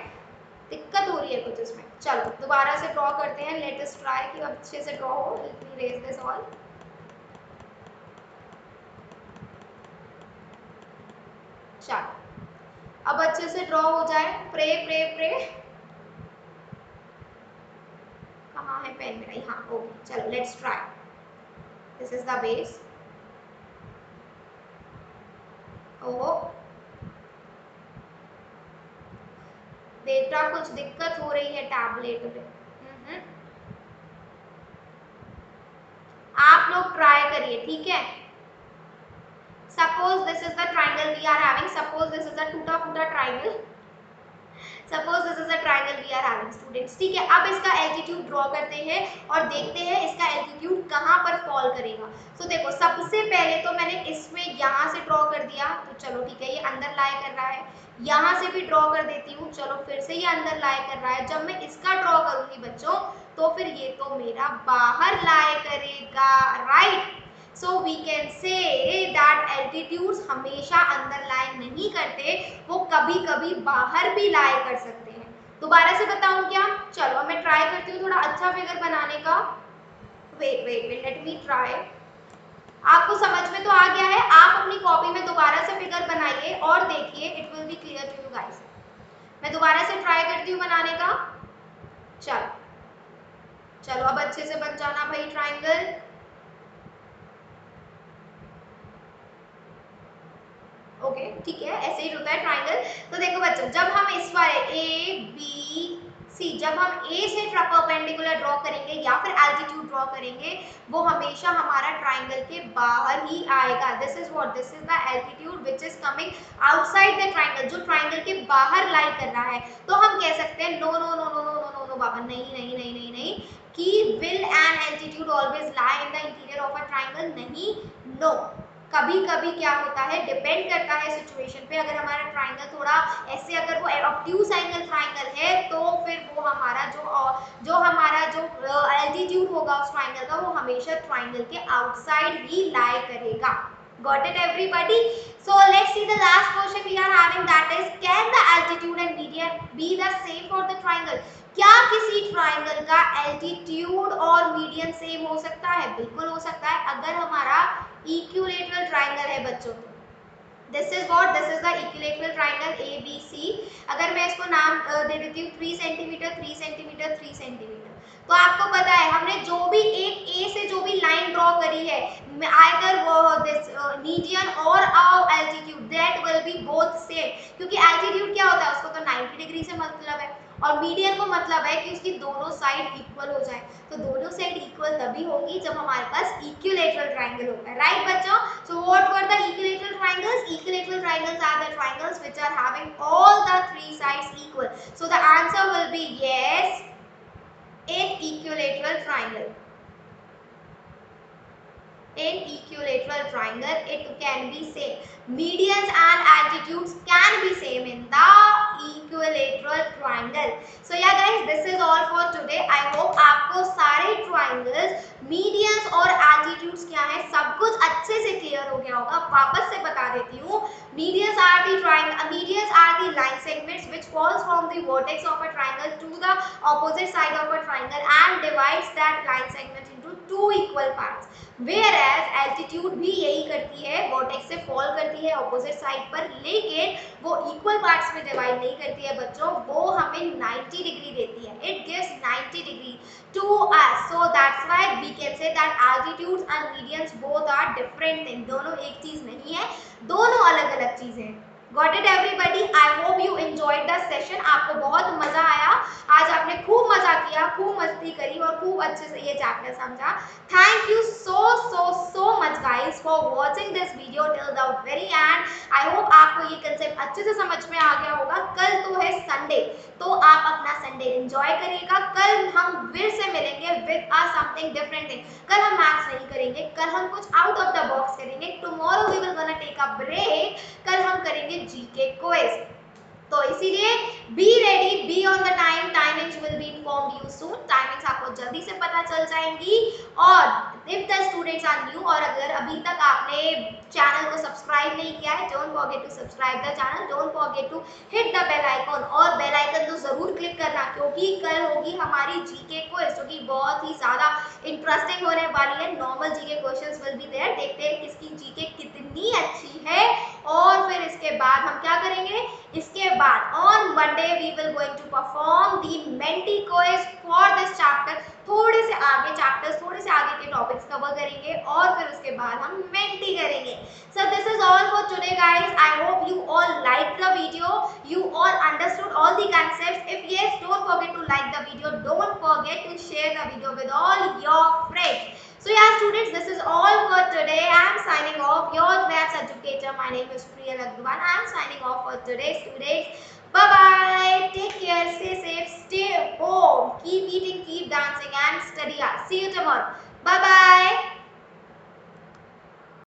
Speaker 1: दिक्कत हो रही है कुछ इसमें. चलो दोबारा से ड्रॉ करते हैं. लेट अस ट्राई कि अच्छे से ड्रॉ हो. Let me erase this all. चलो अब अच्छे से ड्रॉ हो जाए. Pray pray pray. कहाँ है पेन मेरा? हाँ ओके. चलो let's try. This is the base. ओहो बेटा कुछ दिक्कत हो रही है टैबलेट में. आप लोग ट्राई करिए, ठीक है. Suppose this is the triangle we are having. Suppose this is the टूटा फूटा triangle. Suppose this is a triangle we are having students. ठीक है, अब इसका एल्टीट्यूड ड्रॉ करते हैं और देखते हैं इसका एल्टीट्यूड कहाँ पर फॉल करेगा. तो देखो सबसे पहले तो मैंने इसमें यहाँ से ड्रॉ कर दिया, तो चलो ठीक है ये अंदर लाई कर रहा है. यहाँ से भी ड्रॉ कर देती हूँ, चलो फिर से ये अंदर लाई कर रहा है. जब मैं इसका ड्रॉ करूंगी बच्चों तो फिर ये तो मेरा बाहर लाई करेगा, right. So we can say that altitudes हमेशा अंदर लाई नहीं करते, वो कभी कभी बाहर भी लाई कर सकते हैं. दोबारा से बताऊं क्या? चलो मैं ट्राई करती हूँ थोड़ा अच्छा फिगर बनाने का. Wait let me try. आपको समझ में तो आ गया है. आप अपनी कॉपी में दोबारा से फिगर बनाइए और देखिए, it will be clear to you guys. मैं दोबारा से ट्राई करती हूँ बनाने का. चलो अब अच्छे से बन जाना भाई ट्राइंगल. ओके ठीक है, ऐसे ही होता है ट्राइंगल. तो देखो बच्चों जब हम इस वाले ए बी सी, जब हम ए से परपेंडिकुलर ड्रॉ करेंगे या फिर एल्टीट्यूड ड्रॉ करेंगे, वो हमेशा हमारा ट्राइंगल के बाहर ही आएगा. This is what, this is the altitude which is coming outside the triangle, जो ट्राइंगल के बाहर लाई कर रहा है. तो हम कह सकते हैं no no no no no no no बाबा, नहीं कि will an altitude always lie in the interior of a triangle. नहीं, नो. कभी कभी क्या होता है, डिपेंड करता है सिचुएशन पे. अगर हमारा ट्राइंगल थोड़ा ऐसे, अगर वो ऑब्ट्यूज एंगल ट्राइंगल है तो फिर वो हमारा जो हमारा जो एल्टीट्यूड होगा उस ट्राइंगल का, वो हमेशा ट्राइंगल के आउटसाइड ही लाई करेगा. Got it everybody? So let's see the last question we are having, that is can the altitude and median be the same for the triangle? क्या किसी ट्राइंगल का एल्टीट्यूड और मीडियन सेम हो सकता है? बिल्कुल हो सकता है, अगर हमारा इक्विलेटरल ट्राइंगल है बच्चों. This is what, this is the equilateral triangle A B C. अगर मैं इसको नाम दे देती हूँ 3 सेंटीमीटर 3 सेंटीमीटर 3 सेंटीमीटर, तो आपको पता है हमने जो भी एक ए से जो भी लाइन ड्रॉ करी है, आइदर दिस मीडियन और altitude, that will B both same. क्योंकि एल्टीट्यूड क्या होता है, उसको तो 90 डिग्री से मतलब है, और मीडियन को मतलब है कि उसकी दोनों साइड इक्वल हो जाए. तो दोनों साइड इक्वल तभी होगी जब हमारे पास इक्विलेटरल ट्राइंगल होगा, राइट बच्चों. So what were the equilateral triangles which are having all the three sides equal. So the answer will be yes in equilateral triangle. In equilateral triangle it can be same. Medians and altitudes can be same in the equilateral triangle. So yeah guys, this is all for today. I hope आपको सारे triangles, medians और altitudes क्या है सब कुछ अच्छे से clear हो गया होगा. वापस से बता देती हूँ. Medians are the triangle. Medians are the line segments which falls from the vertex of a triangle to the opposite side of a triangle and divides that line segment into two equal parts. Whereas altitude भी यही करती है, वर्टेक्स से फॉल करती है ऑपोजिट साइड पर, लेकिन वो इक्वल पार्ट्स में डिवाइड नहीं करती है बच्चों, वो हमें 90 डिग्री देती है. It gives 90 degree to us. So that's why we can say that altitudes and medians both are different things. दोनों एक चीज नहीं है, दोनों अलग अलग चीजें हैं. Got it everybody? I hope you enjoyed the session. आपको बहुत मजा आया. आज आपने खूब मजा किया, खूब मस्ती करी और खूब अच्छे से ये चैप्टर समझा. Thank you so much guys for watching this video till the very end. I hope आपको ये concept अच्छे से समझ में आ गया होगा. कल तो है संडे, तो आप अपना संडे एंजॉय करिएगा. कल हम फिर से मिलेंगे with a something different thing. कल हम मैथ्स नहीं करेंगे, कल हम कुछ आउट ऑफ द बॉक्स करेंगे. Tomorrow we will gonna take a break. कल हम करेंगे जीके क्विज. तो इसीलिए be ready, be on the time. Timings will be informed you soon. Timings आपको जल्दी से पता चल जाएंगी. और if the students are new, और अगर अभी तक आपने चैनल को सब्सक्राइब नहीं किया है, don't forget to subscribe the channel, don't forget to hit the bell icon. और बेल आइकन तो जरूर क्लिक करना, क्योंकि कल होगी हमारी जीके क्विज जो कि बहुत ही ज्यादा इंटरेस्टिंग होने वाली है. Normal GK questions will be there. देखते हैं किसकी जीके कितनी अच्छी है. और फिर इसके बाद हम क्या करेंगे, इसके बाद on Monday we will going to perform the Menti quiz for this chapter. थोड़े से आगे चैप्टर्स, थोड़े से आगे के टॉपिक्स कवर करेंगे और फिर उसके बाद हम मेंटी करेंगे. So this is all for today guys. I hope you all liked the video, you all understood all the concepts. If yes, don't forget to like the video, don't forget to share the video with all your friends. So yeah students, this is all for today. I am signing off, your maths educator. My name is Priya Lagduwan. I am signing off for today students. Bye bye, take care, stay safe, stay home, keep eating, keep dancing and study hard. See you tomorrow. Bye bye.